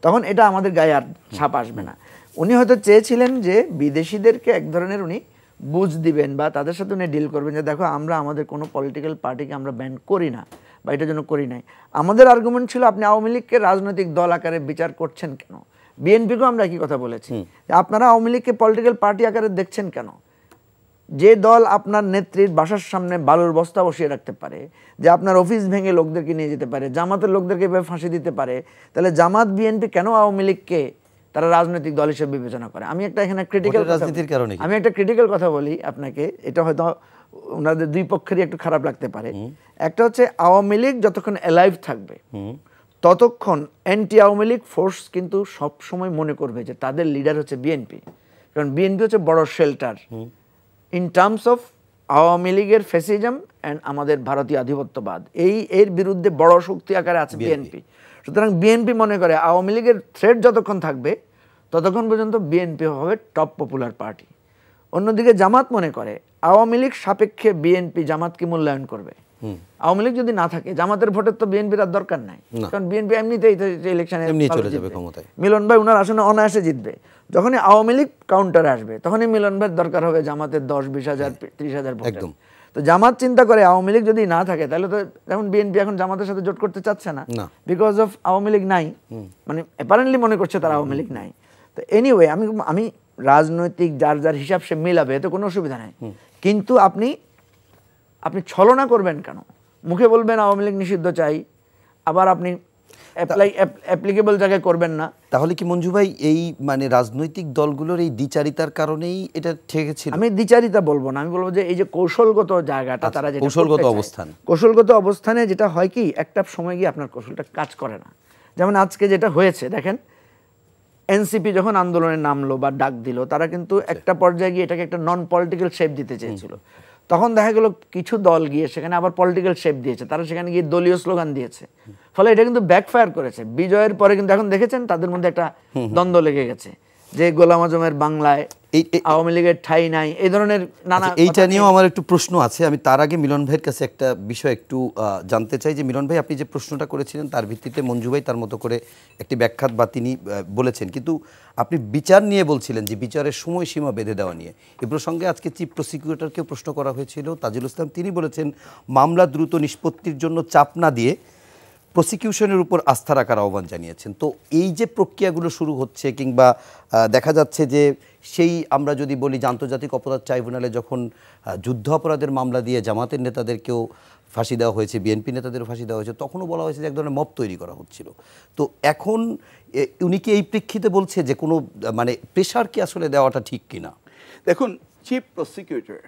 তখন এটা আমাদের গায়ে আর ছাপ আসবে না। উনি হয়তো চেয়েছিলেন যে বিদেশিদেরকে এক ধরনের উনি বুঝ দিবেন বা তাদের সাথে উনি ডিল করবেন যে দেখো আমরা আমাদের কোনো পলিটিক্যাল পার্টিকে আমরা ব্যান করি না বা এটার জন্য করি নাই। আমাদের আর্গুমেন্ট ছিল আপনি আওয়ামী লীগকে রাজনৈতিক দল আকারে বিচার করছেন কেন? বিএনপিকেও আমরা একই কথা বলেছি যে আপনারা আওয়ামী লীগকে পলিটিক্যাল পার্টি আকারে দেখছেন কেন? যে দল আপনার নেত্রীর বাসার সামনে বালুর বস্তা বসিয়ে রাখতে পারে, যে আপনার অফিস ভেঙে লোকদেরকে নিয়ে যেতে পারে, জামাতের লোকদেরকে এভাবে ফাঁসি দিতে পারে, তাহলে জামাত বিএনপি কেন আওয়ামী লীগকে তারা রাজনৈতিক দল হিসেবে বিবেচনা করে? আমি একটা এখানে ক্রিটিক্যাল কথা বলি আপনাকে, এটা হয়তো ওনাদের দুই পক্ষেরই একটু খারাপ লাগতে পারে। একটা হচ্ছে আওয়ামী লীগ যতক্ষণ অ্যালাইভ থাকবে ততক্ষণ অ্যান্টি আওয়ামী লীগ ফোর্স কিন্তু সব সময় মনে করবে যে তাদের লিডার হচ্ছে বিএনপি, কারণ বিএনপি হচ্ছে বড় shelter in terms of Awami লীগের ফ্যাসিজম অ্যান্ড আমাদের ভারতীয় আধিপত্যবাদ, এর বিরুদ্ধে বড় শক্তি আকারে আছে বিএনপি। সুতরাং বিএনপি মনে করে আওয়ামী লীগের থ্রেট যতক্ষণ থাকবে ততক্ষণ পর্যন্ত বিএনপি হবে টপ পপুলার পার্টি। অন্যদিকে জামাত মনে করে আওয়ামী লীগ সাপেক্ষে বিএনপি জামাতকে মূল্যায়ন করবে। আওয়ামী লীগ যদি না থাকে জামাতের ভোটের তো বিএনপির আর দরকার নাই, কারণ বিএনপি এমনিতেই ইলেকশনে মিলন ভাই উনার আসনে অনায়াসে জিতবে। যখনই আওয়ামী লীগ কাউন্টারে আসবে তখনই মিলন ভাইয়ের দরকার হবে জামাতের 10-20,000 30,000 ভোট। তো জামাত চিন্তা করে আওয়ামী লীগ যদি না থাকে তাহলে তো যেমন বিএনপি এখন জামাতের সাথে জোট করতে চাচ্ছে না, বিকজ অফ আওয়ামী লীগ নাই, মানে অ্যাপারেন্টলি মনে করছে তারা আওয়ামী লীগ নাই। তো এনিওয়ে আমি রাজনৈতিক যার যার হিসাব সে মেলাবে, এতে কোনো অসুবিধা নেই, কিন্তু আপনি ছলনা করবেন কেন? মুখে বলবেন আওয়ামী লীগ নিষিদ্ধ চাই, আবার আপনি অ্যাপ্লিকেবল জায়গায় করবেন না। তাহলে কি মঞ্জু ভাই এই মানে রাজনৈতিক দলগুলোর এই দ্বিচারিতার কারণেই এটা ঠেকেছিল? আমি দ্বিচারিতা বলবো না, আমি বলবো যে এই যে কৌশলগত জায়গাটা, তারা যে কৌশলগত অবস্থানে যেটা হয় কি একটা সময় গিয়ে আপনার কৌশলটা কাজ করে না। যেমন আজকে যেটা হয়েছে দেখেন, এনসিপি যখন আন্দোলনে নামলো বা ডাক দিল, তারা কিন্তু একটা পর্যায়ে গিয়ে এটাকে একটা নন পলিটিক্যাল শেপ দিতে চেয়েছিল। তখন দেখা গেল কিছু দল গিয়ে সেখানে আবার পলিটিক্যাল শেপ দিয়েছে, তারা সেখানে গিয়ে দলীয় স্লোগান দিয়েছে, ফলে এটা কিন্তু ব্যাকফায়ার করেছে। বিজয়ের পরে কিন্তু এখন দেখেছেন তাদের মধ্যে একটা দ্বন্দ্ব লেগে গেছে যে গোলাম আজমের বাংলায় আওয়ামী লীগের ঠাঁই নাই, এই ধরনের নানা। এইটা নিয়েও আমার একটু প্রশ্ন আছে। আমি তার আগে মিলন ভাইয়ের কাছে একটা বিষয় একটু জানতে চাই যে মিলন ভাই, আপনি যে প্রশ্নটা করেছিলেন তার ভিত্তিতে মঞ্জু ভাই তার মতো করে একটি ব্যাখ্যা বা তিনি বলেছেন, কিন্তু আপনি বিচার নিয়ে বলছিলেন যে বিচারের সময়সীমা বেঁধে দেওয়া নিয়ে। এই প্রসঙ্গে আজকে চিফ প্রসিকিউটরকে প্রশ্ন করা হয়েছিল, তাজুল ইসলাম, তিনি বলেছেন মামলা দ্রুত নিষ্পত্তির জন্য চাপ না দিয়ে প্রসিকিউশনের উপর আস্থা রাখার আহ্বান জানিয়েছেন। তো এই যে প্রক্রিয়াগুলো শুরু হচ্ছে, কিংবা দেখা যাচ্ছে যে সেই আমরা যদি বলি যে আন্তর্জাতিক অপরাধ ট্রাইব্যুনালে যখন যুদ্ধ অপরাধের মামলা দিয়ে জামাতের নেতাদেরকেও ফাঁসি দেওয়া হয়েছে, বিএনপি নেতাদেরও ফাঁসি দেওয়া হয়েছে, তখনও বলা হয়েছে যে এক ধরনের মব তৈরি করা হচ্ছিল। তো এখন উনি কি এই প্রেক্ষিতে বলছে যে কোনো মানে প্রেশার কি আসলে দেওয়াটা ঠিক কিনা? দেখুন, চিফ প্রসিকিউটর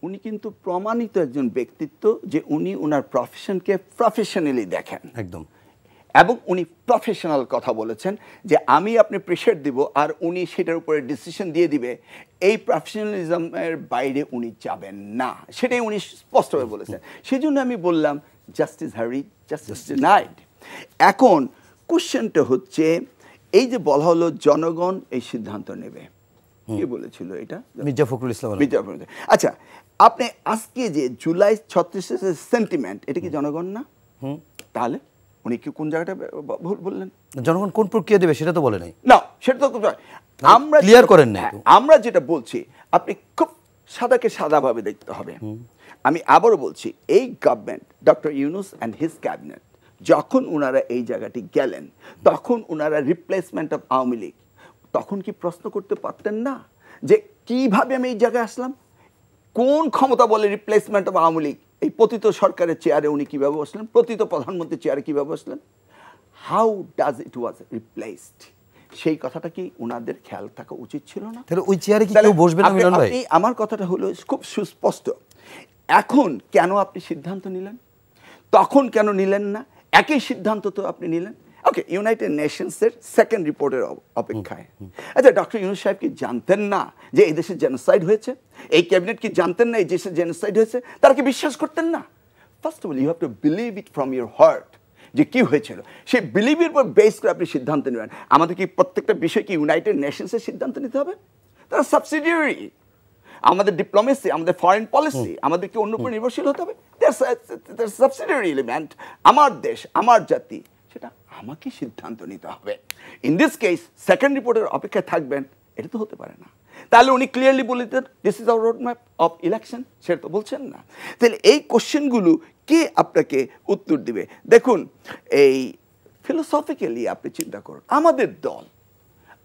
উনি কিন্তু প্রমাণিত একজন ব্যক্তিত্ব যে উনি ওনার প্রফেশনকে প্রফেশনালি দেখেন একদম, এবং উনি প্রফেশনাল কথা বলেছেন যে আমি আপনি প্রেশার দিব আর উনি সেটার উপরে ডিসিশন দিয়ে দিবে, এই প্রফেশনালিজমের বাইরে উনি যাবেন না, সেটাই উনি স্পষ্টভাবে বলেছেন। সেই জন্য আমি বললাম জাস্টিস হারিড, জাস্টিস ডিনাইড। এখন কোশ্চেনটা হচ্ছে এই যে বলা হলো জনগণ এই সিদ্ধান্ত নেবে, কে বলেছিল এটা? মির্জা ফখরুল ইসলাম। আচ্ছা, আপনি আজকে যে জুলাই 36 সেন্টিমেন্ট, এটা কি জনগণ না? তাহলে উনি কি কোন জায়গাটা ভুল বললেন? জনগণ কোন প্রক্রিয়া দেবে সেটা তো বলে নাই। না, সেটা তো আমরা ক্লিয়ার করেন না। আমরা যেটা বলছি আপনি খুব সাদাকে সাদাভাবে দেখতে হবে। আমি আবারও বলছি, এই government, doctor Yunus and his cabinet, যখন ওনারা এই জায়গাটি গেলেন, তখন ওনারা রিপ্লেসমেন্ট অফ আওয়ামী লীগ, তখন কি প্রশ্ন করতে পারতেন না যে কিভাবে আমি এই জায়গায় আসলাম? কোন ক্ষমতা বলে রিপ্লেসমেন্ট অফ আওয়ামী লীগ? এই পতিত সরকারের চেয়ারে উনি কিভাবে বসলেন? পতিত প্রধানমন্ত্রীর চেয়ারে কিভাবে বসলেন? How does it was replaced? সেই কথাটা কি ওনাদের খেয়াল থাকা উচিত ছিল না? তাহলে ওই চেয়ারে কি কেউ বসবে না মিলন ভাই? আমার কথাটা হলো খুব সুস্পষ্ট। এখন কেন আপনি সিদ্ধান্ত নিলেন, তখন কেন নিলেন না? একই সিদ্ধান্ত তো আপনি নিলেন। ওকে, ইউনাইটেড নেশনসের সেকেন্ড রিপোর্টের অপেক্ষায়। আচ্ছা, ডক্টর ইউনূস সাহেব কি জানতেন না যে এই দেশে জেনোসাইড হয়েছে? এই ক্যাবিনেট কি জানতেন না এই দেশে জেনোসাইড হয়েছে? তারা কি বিশ্বাস করতেন না? First of all you have to believe it from your heart যে কি হয়েছিল। সেই বিলিভের উপর বেস করে আপনি সিদ্ধান্ত নেবেন। আমাদের কি প্রত্যেকটা বিষয় কি ইউনাইটেড নেশনসের সিদ্ধান্ত নিতে হবে? তারা সাবসিডিয়ারি। আমাদের ডিপ্লোমেসি, আমাদের ফরেন পলিসি, আমাদের কি অন্য উপর নির্ভরশীল হতে হবে? Subsidiary element. আমার দেশ, আমার জাতি, সেটা আমাকে সিদ্ধান্ত নিতে হবে। ইন দিস কেস সেকেন্ড রিপোর্টের অপেক্ষায় থাকবেন, এটা তো হতে পারে না। তাহলে উনি ক্লিয়ারলি বলে দিতেন this is our road map of election, সেটা তো বলছেন না। তাহলে এই কোশ্চেনগুলো কে আপনাকে উত্তর দিবে? দেখুন, এই ফিলোসফিক্যালি আপনি চিন্তা করুন, আমাদের দল,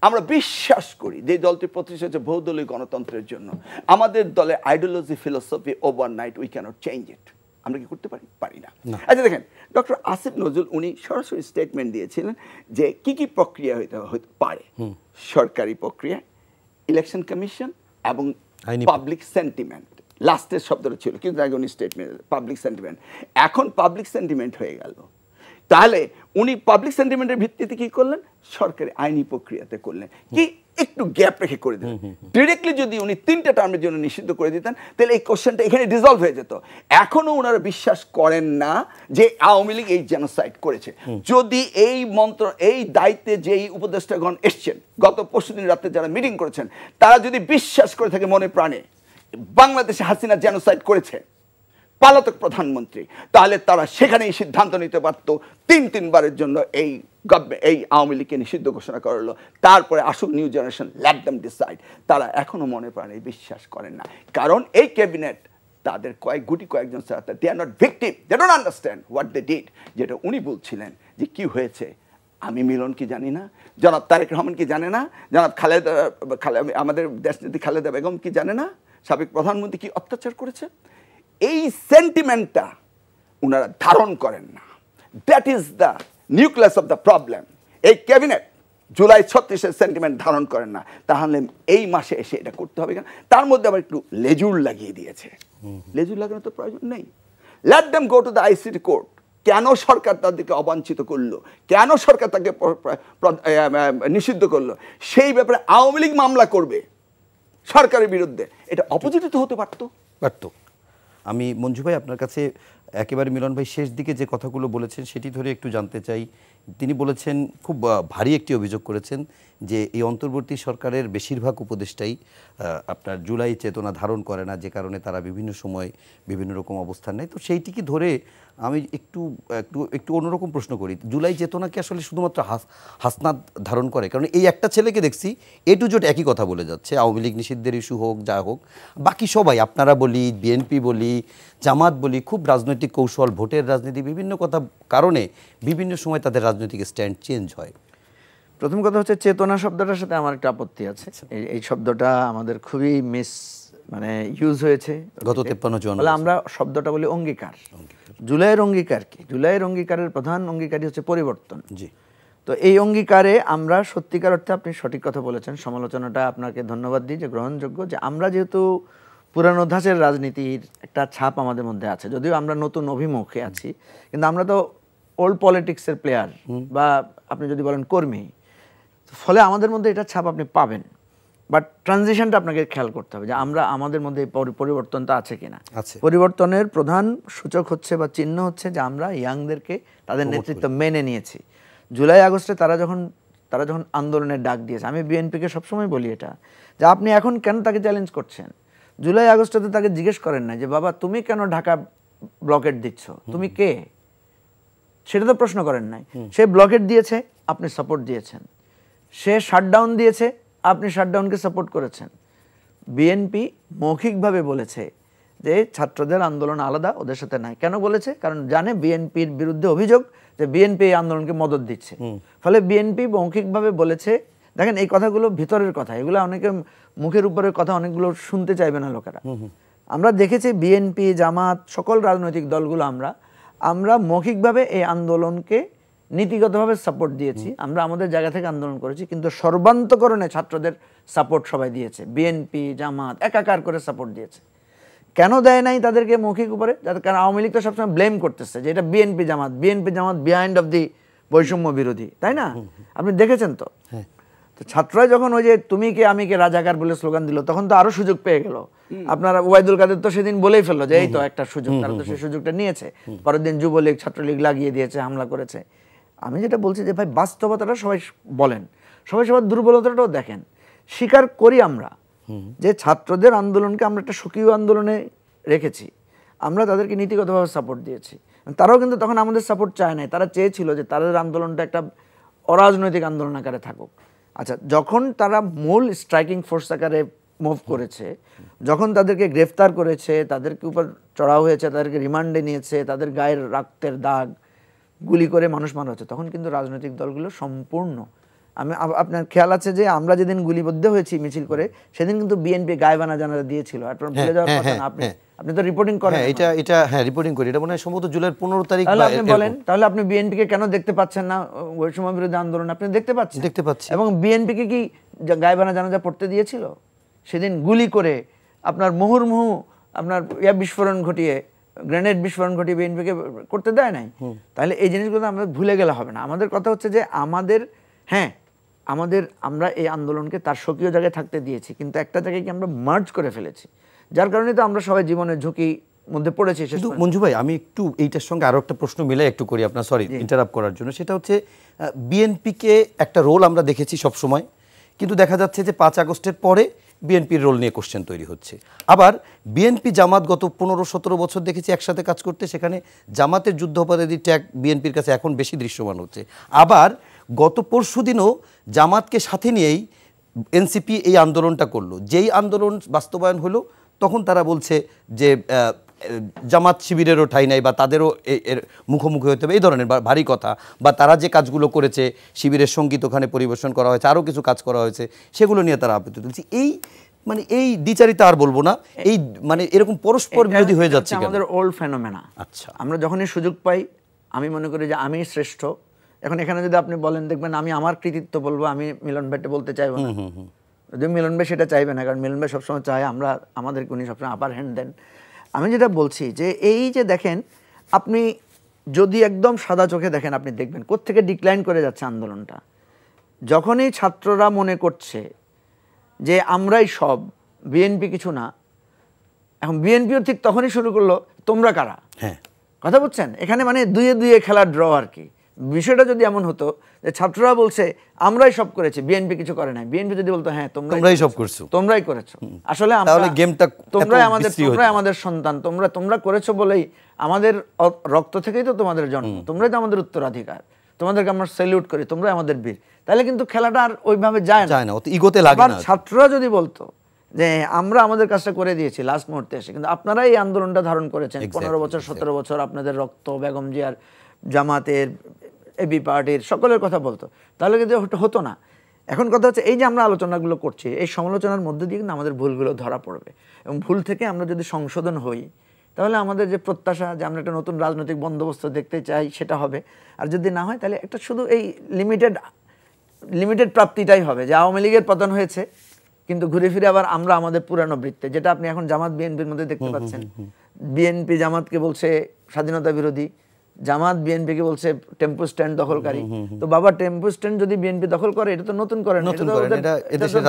আমরা বিশ্বাস করি যে দলটি প্রতিষ্ঠা হচ্ছে বহুদলীয় গণতন্ত্রের জন্য। আমাদের দলে ideology, philosophy overnight we can't change it. আমরা কি করতে পারি? পারি না। আচ্ছা দেখেন, ডক্টর আসিফ নজরুল উনি সরাসরি স্টেটমেন্ট দিয়েছিলেন যে কি কি প্রক্রিয়া হতে পারে। সরকারি প্রক্রিয়া, ইলেকশন কমিশন এবং পাবলিক সেন্টিমেন্ট। লাস্টের শব্দটা ছিল, কিন্তু আগে উনি স্টেটমেন্ট পাবলিক সেন্টিমেন্ট। এখন পাবলিক সেন্টিমেন্ট হয়ে গেল। তাহলে উনি পাবলিক সেন্টিমেন্টের ভিত্তিতে কি করলেন? সরকারি আইনি প্রক্রিয়াতে করলেন। কি একটু গ্যাপ রেখে করে দিলেন। ডিরেক্টলি যদি উনি 3টা টার্মের জন্য নিষিদ্ধ করে দিতেন, তাহলে এই কোশ্চেনটা এখানে ডিসলভ হয়ে যেত। এখনো ওনারা বিশ্বাস করেন না যে আওয়ামী লীগ এই জেনোসাইড করেছে। যদি এই এই দায়িত্বে যেই উপদেষ্টাগণ এসছেন, গত পরশুদিন রাতে যারা মিটিং করেছেন, তারা যদি বিশ্বাস করে থাকে মনে প্রাণে বাংলাদেশে হাসিনা জেনোসাইড করেছে, পলাতক প্রধানমন্ত্রী, তাহলে তারা সেখানেই সিদ্ধান্ত নিতে পারতো 3বারের জন্য এই আওয়ামী লীগকে নিষিদ্ধ ঘোষণা করলো। তারপরে আসুক new generation, let them decide. তারা এখনো মনে প্রাণে বিশ্বাস করেন না, কারণ এই ক্যাবিনেট তাদের কয়েকজন they are not victim, they don't understand what they did. যেটা উনি বলছিলেন যে কি হয়েছে, আমি মিলন কি জানি না, জনাব তারেক রহমান কি জানে না, জনাব আমাদের দেশনেত্রী খালেদা বেগম কি জানে না, সাবেক প্রধানমন্ত্রী কি অত্যাচার করেছে? এই সেন্টিমেন্টটা ওনারা ধারণ করেন না। That is the nucleus of the problem. এই ক্যাবিনেট জুলাই 36-এর সেন্টিমেন্ট ধারণ করেন না, তাহলে এই মাসে এসে এটা করতে হবে কেন? তার মধ্যে আবার একটু লেজুর লাগিয়ে দিয়েছে। লেজুর লাগানোর তো প্রয়োজন নেই। Let them go to the ICT court. কেন সরকার তাদেরকে অবাঞ্ছিত করলো, কেন সরকার তাকে নিষিদ্ধ করলো, সেই ব্যাপারে আওয়ামী লীগ মামলা করবে সরকারের বিরুদ্ধে। এটা অপোজিটে তো হতে পারতো। আমি মঞ্জু ভাই আপনার কাছে একেবারে মিলন ভাই শেষ দিকে যে কথাগুলো বলেছেন সেটি ধরে একটু জানতে চাই। তিনি বলেছেন, খুব ভারী একটি অভিযোগ করেছেন যে এই অন্তর্বর্তী সরকারের বেশিরভাগ উপদেষ্টাই আপনার জুলাই চেতনা ধারণ করে না, যে কারণে তারা বিভিন্ন সময় বিভিন্ন রকম অবস্থান নেয়। তো সেইটিকে ধরে আমি একটু একটু একটু অন্যরকম প্রশ্ন করি, জুলাই চেতনা কি আসলে শুধুমাত্র হাসনাত ধারণ করে? কারণ এই একটা ছেলেকে দেখছি এ টু জেড একই কথা বলে যাচ্ছে, আওয়ামী লীগ নিষিদ্ধের ইস্যু হোক, যা হোক, বাকি সবাই আপনারা বলি, বিএনপি বলি, জামাত বলি, খুব রাজনৈতিক কৌশল, ভোটের রাজনীতি, বিভিন্ন কথা কারণে বিভিন্ন সময় তাদের রাজনৈতিক স্ট্যান্ড চেঞ্জ হয়। প্রথম কথা হচ্ছে চেতনা শব্দটার সাথে আমার একটা আপত্তি আছে। এই শব্দটা আমাদের খুবই মানে ইউজ হয়েছে গত 53-54 বলে আমরা শব্দটা বলি অঙ্গীকার। জুলাইয়ের অঙ্গীকার কি? জুলাইয়ের অঙ্গীকারের প্রধান অঙ্গীকারই হচ্ছে পরিবর্তন। জি। তো এই অঙ্গীকারে আমরা সত্যিকার অর্থে, আপনি সঠিক কথা বলেছেন, সমালোচনাটা আপনাকে ধন্যবাদ দিই যে গ্রহণযোগ্য, যে আমরা যেহেতু পুরানো ধাঁচের রাজনীতির একটা ছাপ আমাদের মধ্যে আছে, যদিও আমরা নতুন অভিমুখে আছি, কিন্তু আমরা তো ওল্ড পলিটিক্সের প্লেয়ার বা আপনি যদি বলেন কর্মী, ফলে আমাদের মধ্যে এটা ছাপ আপনি পাবেন। বাট ট্রানজিশনটা আপনাকে খেয়াল করতে হবে যে আমরা আমাদের মধ্যে পরিবর্তনটা আছে কিনা। পরিবর্তনের প্রধান সূচক হচ্ছে বা চিহ্ন হচ্ছে যে আমরা ইয়াংদেরকে তাদের নেতৃত্ব মেনে নিয়েছি। জুলাই আগস্টে তারা যখন আন্দোলনের ডাক দিয়েছে, আমি বিএনপিকে সবসময় বলি এটা, যে আপনি এখন কেন তাকে চ্যালেঞ্জ করছেন? জুলাই আগস্টে তো তাকে জিজ্ঞেস করেন না যে বাবা তুমি কেন ঢাকা ব্লকেট দিচ্ছ, তুমি কে, সেটা তো প্রশ্ন করেন নাই। সে ব্লকেট দিয়েছে, আপনি সাপোর্ট দিয়েছেন। সে শাটডাউন দিয়েছে, আপনি শাটডাউনকে সাপোর্ট করেছেন। বিএনপি মৌখিকভাবে বলেছে যে ছাত্রদের আন্দোলন আলাদা, ওদের সাথে নাই। কেন বলেছে? কারণ জানে বিএনপির বিরুদ্ধে অভিযোগ যে বিএনপি এই আন্দোলনকে মদত দিচ্ছে। ফলে বিএনপি মৌখিকভাবে বলেছে। দেখেন, এই কথাগুলো ভিতরের কথা, এগুলো অনেকে মুখের উপরের কথা, অনেকগুলো শুনতে চাইবে না লোকেরা। আমরা দেখেছি বিএনপি, জামাত, সকল রাজনৈতিক দলগুলো আমরা মৌখিকভাবে এই আন্দোলনকে নীতিগতভাবে সাপোর্ট দিয়েছি। আমরা আমাদের জায়গা থেকে আন্দোলন করেছি, কিন্তু সর্বান্তকরণে ছাত্রদের সাপোর্ট সবাই দিয়েছে। বিএনপি, জামাত একাকার করে সাপোর্ট দিয়েছে। কেন দেয় নাই তাদেরকে মৌখিক উপরে? কারণ আওয়ামী লীগ তো সবসময় ব্লেম করতেছে যে এটা BNP Jamaat behind of the বৈষম্য বিরোধী, তাই না? আপনি দেখেছেন তো। তো ছাত্ররা যখন ওই যে তুমি কে আমি কে রাজাকার বলে স্লোগান দিল, তখন তো আরো সুযোগ পেয়ে গেল। আপনারা ওবায়দুল কাদের তো সেদিন বলেই ফেললো যে এই তো একটা সুযোগ, তারা তো সেই সুযোগটা নিয়েছে। পরের দিন যুবলীগ, ছাত্রলীগ লাগিয়ে দিয়েছে, হামলা করেছে। আমি যেটা বলছি যে ভাই, বাস্তবতাটা সবাই বলেন, সবাই সবার দুর্বলতাটাও দেখেন। স্বীকার করি আমরা যে ছাত্রদের আন্দোলনকে আমরা একটা সক্রিয় আন্দোলনে রেখেছি, আমরা তাদেরকে নীতিগতভাবে সাপোর্ট দিয়েছি। তারাও কিন্তু তখন আমাদের সাপোর্ট চায় নাই, তারা চেয়েছিল যে তাদের আন্দোলনটা একটা অরাজনৈতিক আন্দোলন আকারে থাকুক। আচ্ছা, যখন তারা মূল স্ট্রাইকিং ফোর্স আকারে মুভ করেছে, যখন তাদেরকে গ্রেফতার করেছে, তাদেরকে উপর চড়াও হয়েছে, তাদেরকে রিমান্ডে নিয়েছে, তাদের গায়ের রক্তের দাগ, গুলি করে মানুষ মারা হচ্ছে, তখন কিন্তু রাজনৈতিক দলগুলো সম্পূর্ণ, আপনার খেয়াল আছে যে আমরা যেদিন গুলিবদ্ধ হয়েছি মিছিল করে, সেদিন কিন্তু বিএনপি গায়েবানা জানাজা দিয়েছিল। আপনার ভুলে যাওয়ার কথা না, আপনি তো রিপোর্টিং করেন। এটা রিপোর্টিং করি, এটা মনে হয় সম্ভবত জুলাইয়ের 15 তারিখ। তাহলে আপনি বলেন, তাহলে আপনি বিএনপিকে কেন দেখতে পাচ্ছেন না বৈষম্য বিরোধী আন্দোলন? আপনি দেখতে পাচ্ছি। এবং বিএনপিকে কি গায়েবানা জানাজা পড়তে দিয়েছিল? সেদিন গুলি করে আপনার মুহুর্মুহু আপনার বিস্ফোরণ ঘটিয়ে, গ্রেনেড বিস্ফোরণ ঘটিয়ে বিএনপিকে করতে দেয় নাই। তাহলে এই জিনিসগুলো আমরা ভুলে গেলে হবে না। আমাদের কথা হচ্ছে যে আমরা এই আন্দোলনকে তার সক্রিয় জায়গায় থাকতে দিয়েছি, কিন্তু একটা জায়গায় কি আমরা মার্জ করে ফেলেছি, যার কারণে তো আমরা সবাই জীবনের ঝুঁকি মধ্যে পড়েছি। মঞ্জু ভাই, আমি একটু এইটার সঙ্গে আরো একটা প্রশ্ন মিলে একটু করি, আপনার সরি ইন্টারাপ্ট করার জন্য। সেটা হচ্ছে বিএনপিকে একটা রোল আমরা দেখেছি সব সময়, কিন্তু দেখা যাচ্ছে যে 5 আগস্টের পরে বিএনপির রোল নিয়ে কোশ্চেন তৈরি হচ্ছে। আবার বিএনপি জামাত গত 15-17 বছর দেখেছি একসাথে কাজ করতে, সেখানে জামাতের যুদ্ধোপরাধী ট্যাগ বিএনপির কাছে এখন বেশি দৃশ্যমান হচ্ছে। আবার গত পরশুদিনও জামাতকে সাথে নিয়েই এনসিপি এই আন্দোলনটা করলো। যেই আন্দোলন বাস্তবায়ন হলো, তখন তারা বলছে যে জামাত শিবিরেরও ঠাঁই নাই বা তাদেরও এর মুখোমুখি হতে হবে, এই ধরনের ভারী কথা। বা তারা যে কাজগুলো করেছে, শিবিরের সঙ্গীত ওখানে পরিবেশন করা হয়েছে, আরও কিছু কাজ করা হয়েছে, সেগুলো নিয়ে তারা আপত্তি তুলছে। এই দ্বিচারিতা আর বলবো না, এই এরকম পরস্পর বিরোধী হয়ে যাচ্ছে আমাদের ওল্ড ফেনোমেনা। আচ্ছা, আমরা যখনই সুযোগ পাই, আমি মনে করি যে আমি শ্রেষ্ঠ। এখন এখানে যদি আপনি বলেন, দেখবেন আমি আমার কৃতিত্ব বলবো, আমি মিলন ভাইটা বলতে চাইবো না। যদি মিলন ভাই সেটা চাইবে না, কারণ মিলন ভাই সবসময় চায় আমাদেরকে উনি সবসময় আপার হ্যান্ড দেন। আমি যেটা বলছি যে এই যে দেখেন, আপনি যদি একদম সাদা চোখে দেখেন, আপনি দেখবেন কোত্থেকে ডিক্লাইন করে যাচ্ছে আন্দোলনটা। যখনই ছাত্ররা মনে করছে যে আমরাই সব, বিএনপি কিছু না, এখন বিএনপিও ঠিক তখনই শুরু করলো তোমরা কারা। কথা বুঝছেন? এখানে মানে 2-2 খেলার ড্র আর কি। বিষয়টা যদি এমন হতো যে ছাত্ররা বলছে আমরাই সব করেছি, বিএনপি কিছু করে নাই, বিএনপি যদি বলতো হ্যাঁ তোমরাই সব করছো, তোমরাই করেছো, আসলে তাহলে গেমটা তোমরাই আমাদের সন্তান, তোমরা করেছো বলেই আমাদের রক্ত থেকেই তো তোমাদের জন্ম, তোমরাই তো আমাদের উত্তরাধিকার, তোমাদেরকে আমরা স্যালিউট করি, তোমরাই আমাদের বীর। তাহলে কিন্তু খেলাটা আর ওইভাবে যায় না, ইগোতে লাগে না। ছাত্ররা যদি বলতো যে আমরা আমাদের কাজটা করে দিয়েছি লাস্ট মুহূর্তে এসে, কিন্তু আপনারা এই আন্দোলনটা ধারণ করেছেন 15 বছর 17 বছর, আপনাদের রক্ত, বেগম জিয়ার, জামাতের, এবি পার্টির সকলের কথা বলতো, তাহলে কিন্তু হতো না। এখন কথা হচ্ছে এই যে আমরা আলোচনাগুলো করছি, এই সমালোচনার মধ্যে দিয়ে কিন্তু আমাদের ভুলগুলো ধরা পড়বে, এবং ভুল থেকে আমরা যদি সংশোধন হই তাহলে আমাদের যে প্রত্যাশা যে আমরা একটা নতুন রাজনৈতিক বন্দোবস্ত দেখতে চাই সেটা হবে। আর যদি না হয় তাহলে একটা শুধু এই লিমিটেড প্রাপ্তিটাই হবে, যে আওয়ামী লীগের পতন হয়েছে কিন্তু ঘুরে ফিরে আবার আমরা আমাদের পুরানো বৃত্তে, যেটা আপনি এখন জামাত বিএনপির মধ্যে দেখতে পাচ্ছেন। বিএনপি জামাতকে বলছে স্বাধীনতা বিরোধী, জামাত বিএনপিকে বলছে টেম্পো স্ট্যান্ড দখলকারী। তো বাবা, টেম্পো স্ট্যান্ড যদি বিএনপি দখল করে এটা তো নতুন করে না,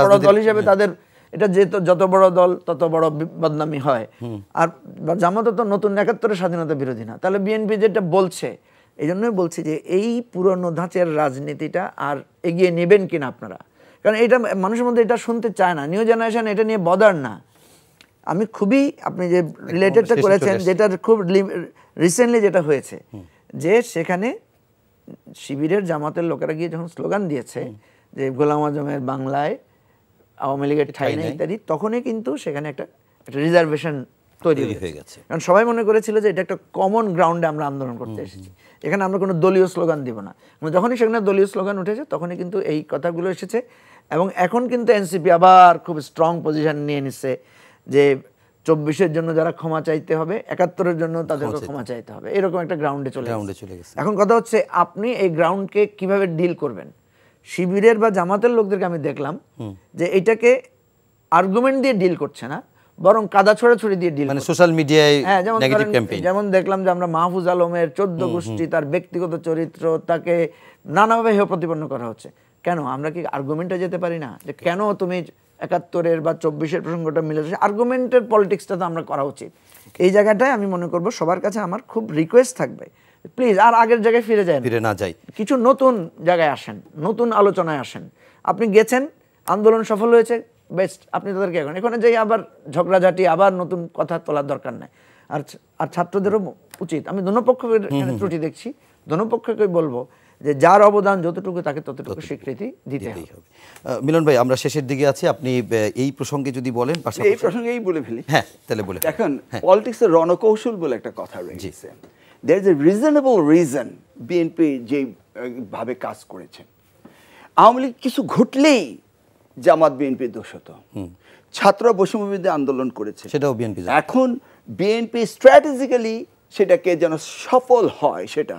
বড় দল হিসেবে তাদের এটা যে যত বড় দল তত বড় বদনামি হয়। আর জামাতও তো নতুন 71-এর স্বাধীনতা বিরোধী না, তাহলে বিএনপি যেটা বলছে, এই জন্যই বলছি যে এই পুরনো ধাঁচের রাজনীতিটা আর এগিয়ে নেবেন কিনা আপনারা, কারণ এটা মানুষের মধ্যে এটা শুনতে চায় না, নিউ জেনারেশন এটা নিয়ে বদার না। আমি খুবই, আপনি যে রিলেটেডটা করেছেন, যেটা খুব রিসেন্টলি যেটা হয়েছে, যে সেখানে শিবিরের জামাতের লোকেরা গিয়ে যখন স্লোগান দিয়েছে যে গোলাম আজমের বাংলায় আওয়ামী লীগের ঠাঁই নেই ইত্যাদি, তখনই কিন্তু সেখানে একটা রিজার্ভেশন তৈরি হয়ে গেছে। কারণ সবাই মনে করেছিল যে এটা একটা কমন গ্রাউন্ডে আমরা আন্দোলন করতে এসেছি, এখানে আমরা কোনো দলীয় স্লোগান দিব না। যখনই সেখানে দলীয় স্লোগান উঠেছে তখনই কিন্তু এই কথাগুলো এসেছে, এবং এখন কিন্তু এনসিপি আবার খুব স্ট্রং পজিশন নিয়ে নিচ্ছে যে 24-এর জন্য যারা ক্ষমা চাইতে হবে, 71-এর জন্য তাদেরকে ক্ষমা চাইতে হবে, এরকম একটা গ্রাউন্ডে চলে গেছে। এখন কথা হচ্ছে আপনি এই গ্রাউন্ডকে কিভাবে ডিল করবেন। শিবিরের বা জামাতের লোকদেরকে আমি দেখলাম যে এটাকে আর্গুমেন্ট দিয়ে ডিল করছে না, বরং কাদা ছড়াছড়ি দিয়ে ডিল, মানে সোশ্যাল মিডিয়ায় নেগেটিভ ক্যাম্পেইন। যেমন দেখলাম যে আমরা মাহফুজ আলমের 14 গোষ্ঠী, তার ব্যক্তিগত চরিত্র, তাকে নানাভাবে হেয় প্রতিপন্ন করা হচ্ছে। কেন আমরা কি আর্গুমেন্টে যেতে পারি না যে কেন তুমি 71-এর বা 24-এর প্রসঙ্গটা মিলে? আর্গুমেন্টের পলিটিক্সটা তো আমরা করা উচিত। এই জায়গাটায় আমি মনে করব সবার কাছে আমার খুব রিকোয়েস্ট থাকবে, প্লিজ আর আগের জায়গায় ফিরে না যাই, কিছু নতুন জায়গায় আসেন, নতুন আলোচনায় আসেন। আপনি গেছেন, আন্দোলন সফল হয়েছে, বেস্ট, আপনি তাদেরকে এখানে যাই আবার ঝগড়াঝাটি, আবার নতুন কথা তোলার দরকার নাই। আর ছাত্রদেরও উচিত, আমি দোনোপক্ষের ত্রুটি দেখছি, দোনোপক্ষকে বলবো যে যার অবদান যতটুকু তাকে ততটুকু স্বীকৃতি দিতে হবে। মিলন ভাই, আমরা শেষের দিকে আছি, আপনি এই প্রসঙ্গে যদি বলেন। এই প্রসঙ্গেই বলে ফেলি। হ্যাঁ, তাহলে বলে। দেখেন, পলিটিক্সের রণকৌশল বলে একটা কথা রয়েছে। there is a reasonable reason BNP যেভাবে কাজ করেছেন। আওয়ামী লীগ কিছু ঘটলেই জামাত বিএনপির দোষ হতো, ছাত্ররা বৈষম্যবিরোধী আন্দোলন করেছে, সেটাও বিএনপি। এখন বিএনপি স্ট্র্যাটেজিক্যালি সেটাকে যেন সফল হয়, সেটা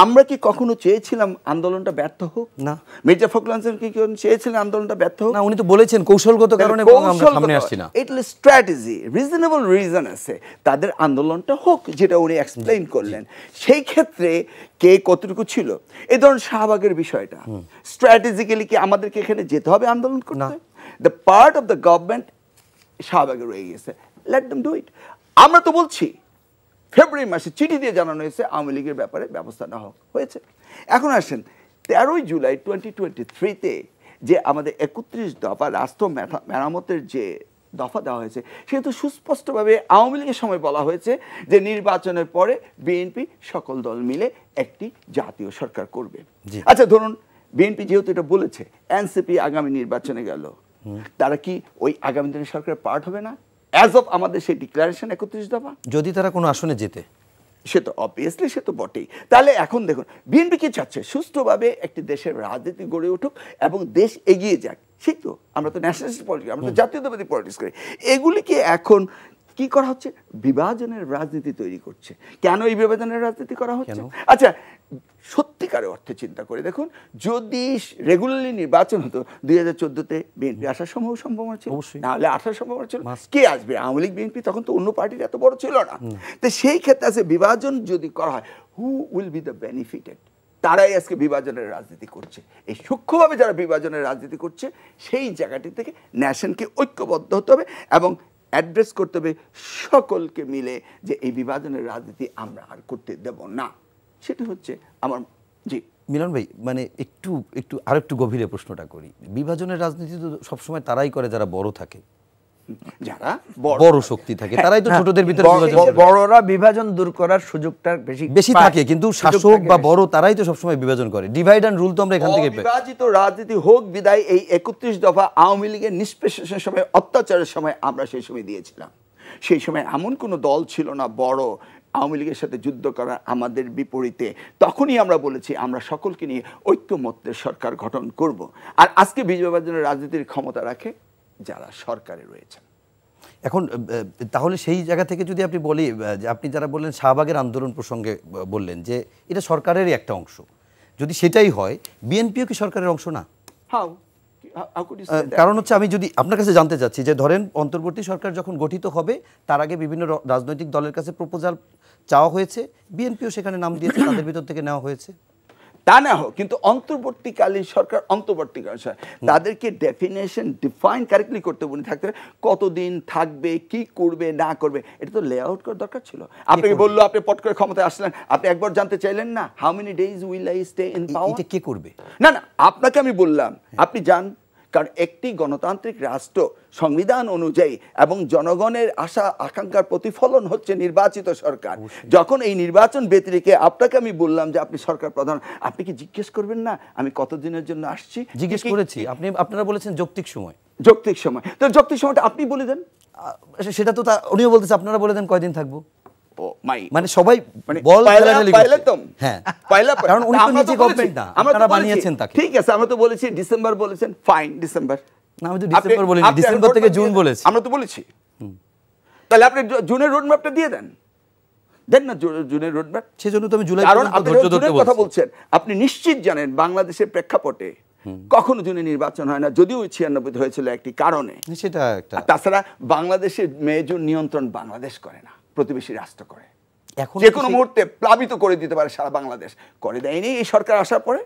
আমরা কি কখনো চেয়েছিলাম আন্দোলনটা ব্যর্থ হোক? না। মির্জা ফখরুল হাসান কি চেয়েছিলেন আন্দোলনটা ব্যর্থ হোক? না, উনি তো বলেছেন কৌশলগত কারণে আমরা সামনে আসছি না। It is strategy, reasonable reason আছে তাদের আন্দোলনটা হোক, যেটা উনি এক্সপ্লেইন করলেন। সেই ক্ষেত্রে কে কতটুকু ছিল, এই ধরনের শাহবাগের বিষয়টা স্ট্র্যাটেজিক্যালি কি আমাদেরকে এখানে যেতে হবে আন্দোলন করতে? The part of the government শাহবাগে রয়ে গেছে, লেট দেম ডু ইট। আমরা তো বলছি ফেব্রুয়ারি মাসে চিঠি দিয়ে জানানো হয়েছে আওয়ামী লীগের ব্যাপারে ব্যবস্থা নেওয়া হয়েছে। এখন আসেন 13 জুলাই 2023-তে যে আমাদের 31 দফা রাষ্ট্র মেরামতের যে দফা দেওয়া হয়েছে, সেহেতু সুস্পষ্টভাবে আওয়ামী লীগের সময় বলা হয়েছে যে নির্বাচনের পরে বিএনপি সকল দল মিলে একটি জাতীয় সরকার করবে। আচ্ছা, ধরুন বিএনপি যেহেতু এটা বলেছে, এনসিপি আগামী নির্বাচনে গেল, তারা কি ওই আগামী দিনের সরকারের পার্ট হবে না? অ্যাজ অফ আমাদের সেই ডিক্লারেশন 31 দফা, যদি তারা কোনো আসনে যেতে, সে তো অবভিয়াসলি সে তো বটেই। তাহলে এখন দেখুন বিএনপি কি চাচ্ছে, সুষ্ঠুভাবে একটি দেশের রাজনীতি গড়ে উঠুক এবং দেশ এগিয়ে যাক। সেই তো আমরা তো ন্যাশনালিস্ট পলিটিক্স, আমরা তো জাতীয়তাবাদী পলিটিক্স করি। এগুলিকে এখন কি করা হচ্ছে? বিভাজনের রাজনীতি তৈরি করছে। কেন এই বিভাজনের রাজনীতি করা হচ্ছে? আচ্ছা, সত্যিকারের অর্থে চিন্তা করে দেখুন, যদি রেগুলারলি নির্বাচন হতো 2014-তে বিএনপি আসার সম্ভাবনা ছিল, নাহলে আসার সম্ভাবনা ছিল। কে আসবে? আওয়ামী লীগ, বিএনপি, তখন তো অন্য পার্টির এত বড় ছিল না। তো সেই ক্ষেত্রে আছে বিভাজন যদি করা হয়, who will be the benefited? তারাই আজকে বিভাজনের রাজনীতি করছে। এই সূক্ষ্মভাবে যারা বিভাজনের রাজনীতি করছে, সেই জায়গাটি থেকে ন্যাশনকে ঐক্যবদ্ধ হতে হবে এবং অ্যাড্রেস করতে হবে সকলকে মিলে যে এই বিভাজনের রাজনীতি আমরা আর করতে দেব না। সেটা হচ্ছে আমার। জি মিলন ভাই, মানে একটু একটু আরেকটু গভীরে প্রশ্নটা করি। বিভাজনের রাজনীতি তো সবসময় তারাই করে যারা বড় থাকে, যারা বড় শক্তি থাকে, তারাই তো ছোটদের ভিতরে বিভাজন করে। বড়রা বিভাজন দূর করার সুযোগটা বেশি থাকে, কিন্তু শাসক বা বড় তারাই তো সবসময় বিভাজন করে। ডিভাইড অ্যান্ড রুল তো আমরা এখান থেকে পাই। বিভাজিত রাজনীতি হোক বিদায় এই 31 দফা আওয়ামী লীগের নিষ্পেষণের সময়, অত্যাচারের সময় আমরা সেই সময় দিয়েছিলাম। সেই সময় এমন কোনো দল ছিল না বড় আওয়ামী লীগের সাথে যুদ্ধ করা আমাদের বিপরীতে। তখনই আমরা বলেছি আমরা সকলকে নিয়ে ঐক্যমত্যের সরকার গঠন করব। আর আজকে বিভাজনের রাজনীতির ক্ষমতা রাখে যারা সরকারে রয়েছেন। এখন তাহলে সেই জায়গা থেকে যদি আপনি বলি, যে আপনি যারা বললেন শাহবাগের আন্দোলন প্রসঙ্গে বললেন যে এটা সরকারেরই একটা অংশ, যদি সেটাই হয় বিএনপিও কি সরকারের অংশ না? কারণ হচ্ছে আমি যদি আপনার কাছে জানতে চাচ্ছি যে ধরেন অন্তর্বর্তী সরকার যখন গঠিত হবে তার আগে বিভিন্ন রাজনৈতিক দলের কাছে প্রপোজাল চাওয়া হয়েছে, বিএনপিও সেখানে নাম দিয়েছে, তাদের ভিতর থেকে নেওয়া হয়েছে। তা না হোক, কিন্তু অন্তর্বর্তীকালীন সরকার অন্তর্বর্তীকালীন সরকার তাদেরকে ডেফিনেশন ডিফাইন কারেক্টলি করতে বলে থাকতে কতদিন থাকবে, কি করবে না করবে, এটা তো লে আউট করার দরকার ছিল। আপনাকে বললো আপনি পট করে ক্ষমতায় আসলেন, আপনি একবার জানতে চাইলেন না how many days will I stay in পাওয়ার? এটা কে করবে? না না, আপনাকে আমি বললাম আপনি যান, কারণ একটি গণতান্ত্রিক রাষ্ট্র সংবিধান অনুযায়ী এবং জনগণের আশা আকাঙ্ক্ষার প্রতিফলন হচ্ছে নির্বাচিত সরকার। যখন এই নির্বাচন ব্যতিরেকে আপনাকে আমি বললাম যে আপনি সরকার প্রধান, আপনি কি জিজ্ঞেস করবেন না আমি কতদিনের জন্য আসছি? জিজ্ঞেস করেছি। আপনারা বলেছেন যৌক্তিক সময়। যৌক্তিক সময়, তো যৌক্তিক সময়টা আপনি বলে দেন। সেটা তো উনিও বলতেছে, আপনারা বলে দেন কয়দিন থাকবো। মানে সবাই বল হ্যাঁ, কারণ উনি তো নিজে গভর্নমেন্ট না, আপনারা বানিয়েছেন তাকে। ঠিক আছে, আমরা তো বলেছি ডিসেম্বর, বলেছেন ফাইন ডিসেম্বর। না, আমি তো ডিসেম্বর বলিনি, ডিসেম্বর থেকে জুন বলেছি। আমরা তো বলেছি। তাহলে আপনি জুনের রোড ম্যাপটা দিয়ে দেন, দেন না জুনের রোড ম্যাপ। সেজন্য তো আমি জুলাই কারণ আপনি জুনের কথা বলছেন, আপনি নিশ্চিত জানেন বাংলাদেশের প্রেক্ষাপটে কখনো জুনে নির্বাচন হয় না, যদিও 96 হয়েছিল একটি কারণে। সেটা একটা। তাছাড়া বাংলাদেশের মে জুন নিয়ন্ত্রণ বাংলাদেশ করে না, প্রতিবেশী রাষ্ট্র করে। যে কোনো মুহূর্তে প্লাবিত করে দিতে পারে সারা বাংলাদেশ। করে দেয়নি এই সরকার আসার পরে।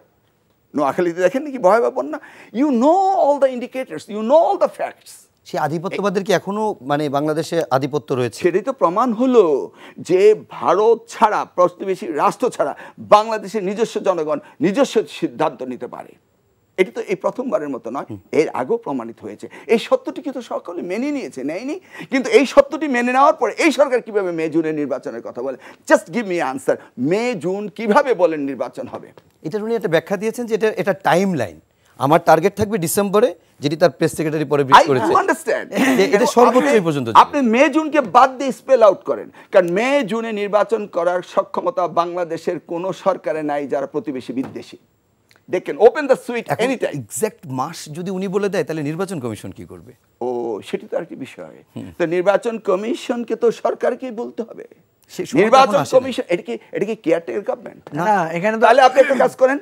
নোয়াখালীতে দেখেন নাকি ভয়াবহ বন্যা। You know all the indicators, you know all the facts. সেই আধিপত্যবাদের কি এখনো মানে বাংলাদেশে আধিপত্য রয়েছে? সেটাই তো প্রমাণ হলো যে ভারত ছাড়া, প্রতিবেশী রাষ্ট্র ছাড়া বাংলাদেশের নিজস্ব জনগণ নিজস্ব সিদ্ধান্ত নিতে পারে। এটি তো এই প্রথমবারের মতো নয়, এর আগেও প্রমাণিত হয়েছে। এই সত্যটিকে তো সকলে মেনে নিয়েছে, নেয়নি? কিন্তু এই সত্যটি মেনে নেওয়ার পরে এই সরকার কিভাবে মে জুনের নির্বাচনের কথা বলে? Just give me answer, May June কিভাবে বলেন নির্বাচন হবে? এটা উনি একটা ব্যাখ্যা দিয়েছেন যে এটা টাইম লাইন, আমার টার্গেট থাকবে ডিসেম্বরে, যেটি তার প্রেস সেক্রেটারি পরে ব্রিফ করেছে। এটা সর্বোচ্চ পর্যন্ত। আপনি মে জুনকে বাদ দিয়ে স্পেল আউট করেন, কারণ মে জুনে নির্বাচন করার সক্ষমতা বাংলাদেশের কোন সরকারে নাই যারা প্রতিবেশী বিদ্বেষী। They can open the switch anytime. Exact মাস যদি উনি বলে দেয় তাহলে নির্বাচন কমিশন কি করবে? ও সেটি তো আর কি বিষয়। তো নির্বাচন কমিশনকে তো সরকারকেই বলতে হবে। নির্বাচন কমিশন এটা কি কেয়ারটেকার গভর্নমেন্ট? না, এখানে তাহলে আপনি একটা কাজ করেন,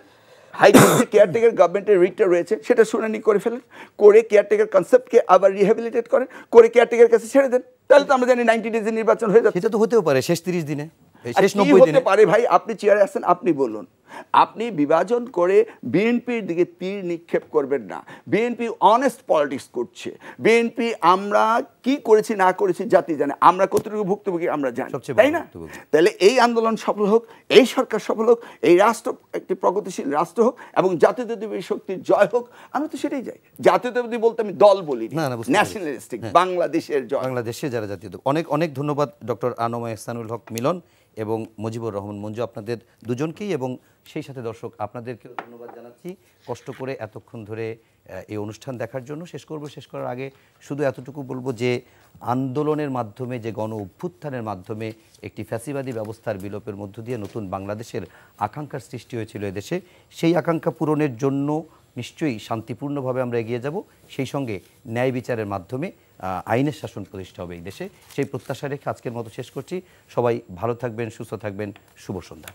হাইকোর্টে কেয়ারটেকার গভর্নমেন্টের রিটটা রয়েছে, সেটা শুনানি করে ফেলেন, করে কেয়ারটেকার কনসেপ্টকে আবার রিহ্যাবিলিটেট করেন, করে কেয়ারটেকার কাছে ছেড়ে দেন। তাহলে তো আমরা জানি 90 ডেজে নির্বাচন হয়ে যাবে। সেটা তো হতেও পারে শেষ 30 দিনে, শেষ 90 দিনে হতে পারে। ভাই আপনি চেয়ারে আছেন, আপনি বলুন। আপনি বিভাজন করে বিএনপির দিকে তীর নিক্ষেপ করবেন না। বিএনপি অনেস্ট পলিটিক্স করছে। বিএনপি আমরা কি করেছি না করেছি জাতি জানে, আমরা কতটুকু ভুক্তভোগী আমরা জানি, তাই না? তাহলে এই আন্দোলন সফল হোক, এই সরকার সফল হোক, এই রাষ্ট্র একটি প্রগতিশীল রাষ্ট্র হোক এবং জাতীয়তাবাদী শক্তির জয় হোক। আমরা তো সেটাই চাই। জাতীয়তাবাদী বলতে আমি দল বলি, ন্যাশনালিস্টিক বাংলাদেশের জয়। বাংলাদেশে যারা জাতীয়। অনেক অনেক ধন্যবাদ ডক্টর আনোয়ার ইহসানুল হক মিলন এবং মুজিবুর রহমান মঞ্জু, আপনাদের দুজনকেই, এবং সেই সাথে দর্শক আপনাদেরকেও ধন্যবাদ জানাচ্ছি কষ্ট করে এতক্ষণ ধরে এই অনুষ্ঠান দেখার জন্য। শেষ করার আগে শুধু এতটুকু বলবো যে আন্দোলনের মাধ্যমে, যে গণ অভ্যুত্থানের মাধ্যমে একটি ফ্যাসিবাদী ব্যবস্থার বিলোপের মধ্য দিয়ে নতুন বাংলাদেশের আকাঙ্ক্ষার সৃষ্টি হয়েছিল এদেশে, সেই আকাঙ্ক্ষা পূরণের জন্য নিশ্চয়ই শান্তিপূর্ণভাবে আমরা এগিয়ে যাব। সেই সঙ্গে ন্যায় বিচারের মাধ্যমে আইনের শাসন প্রতিষ্ঠা হবে এই দেশে, সেই প্রত্যাশা রেখে আজকের মতো শেষ করছি। সবাই ভালো থাকবেন, সুস্থ থাকবেন। শুভ সন্ধ্যা।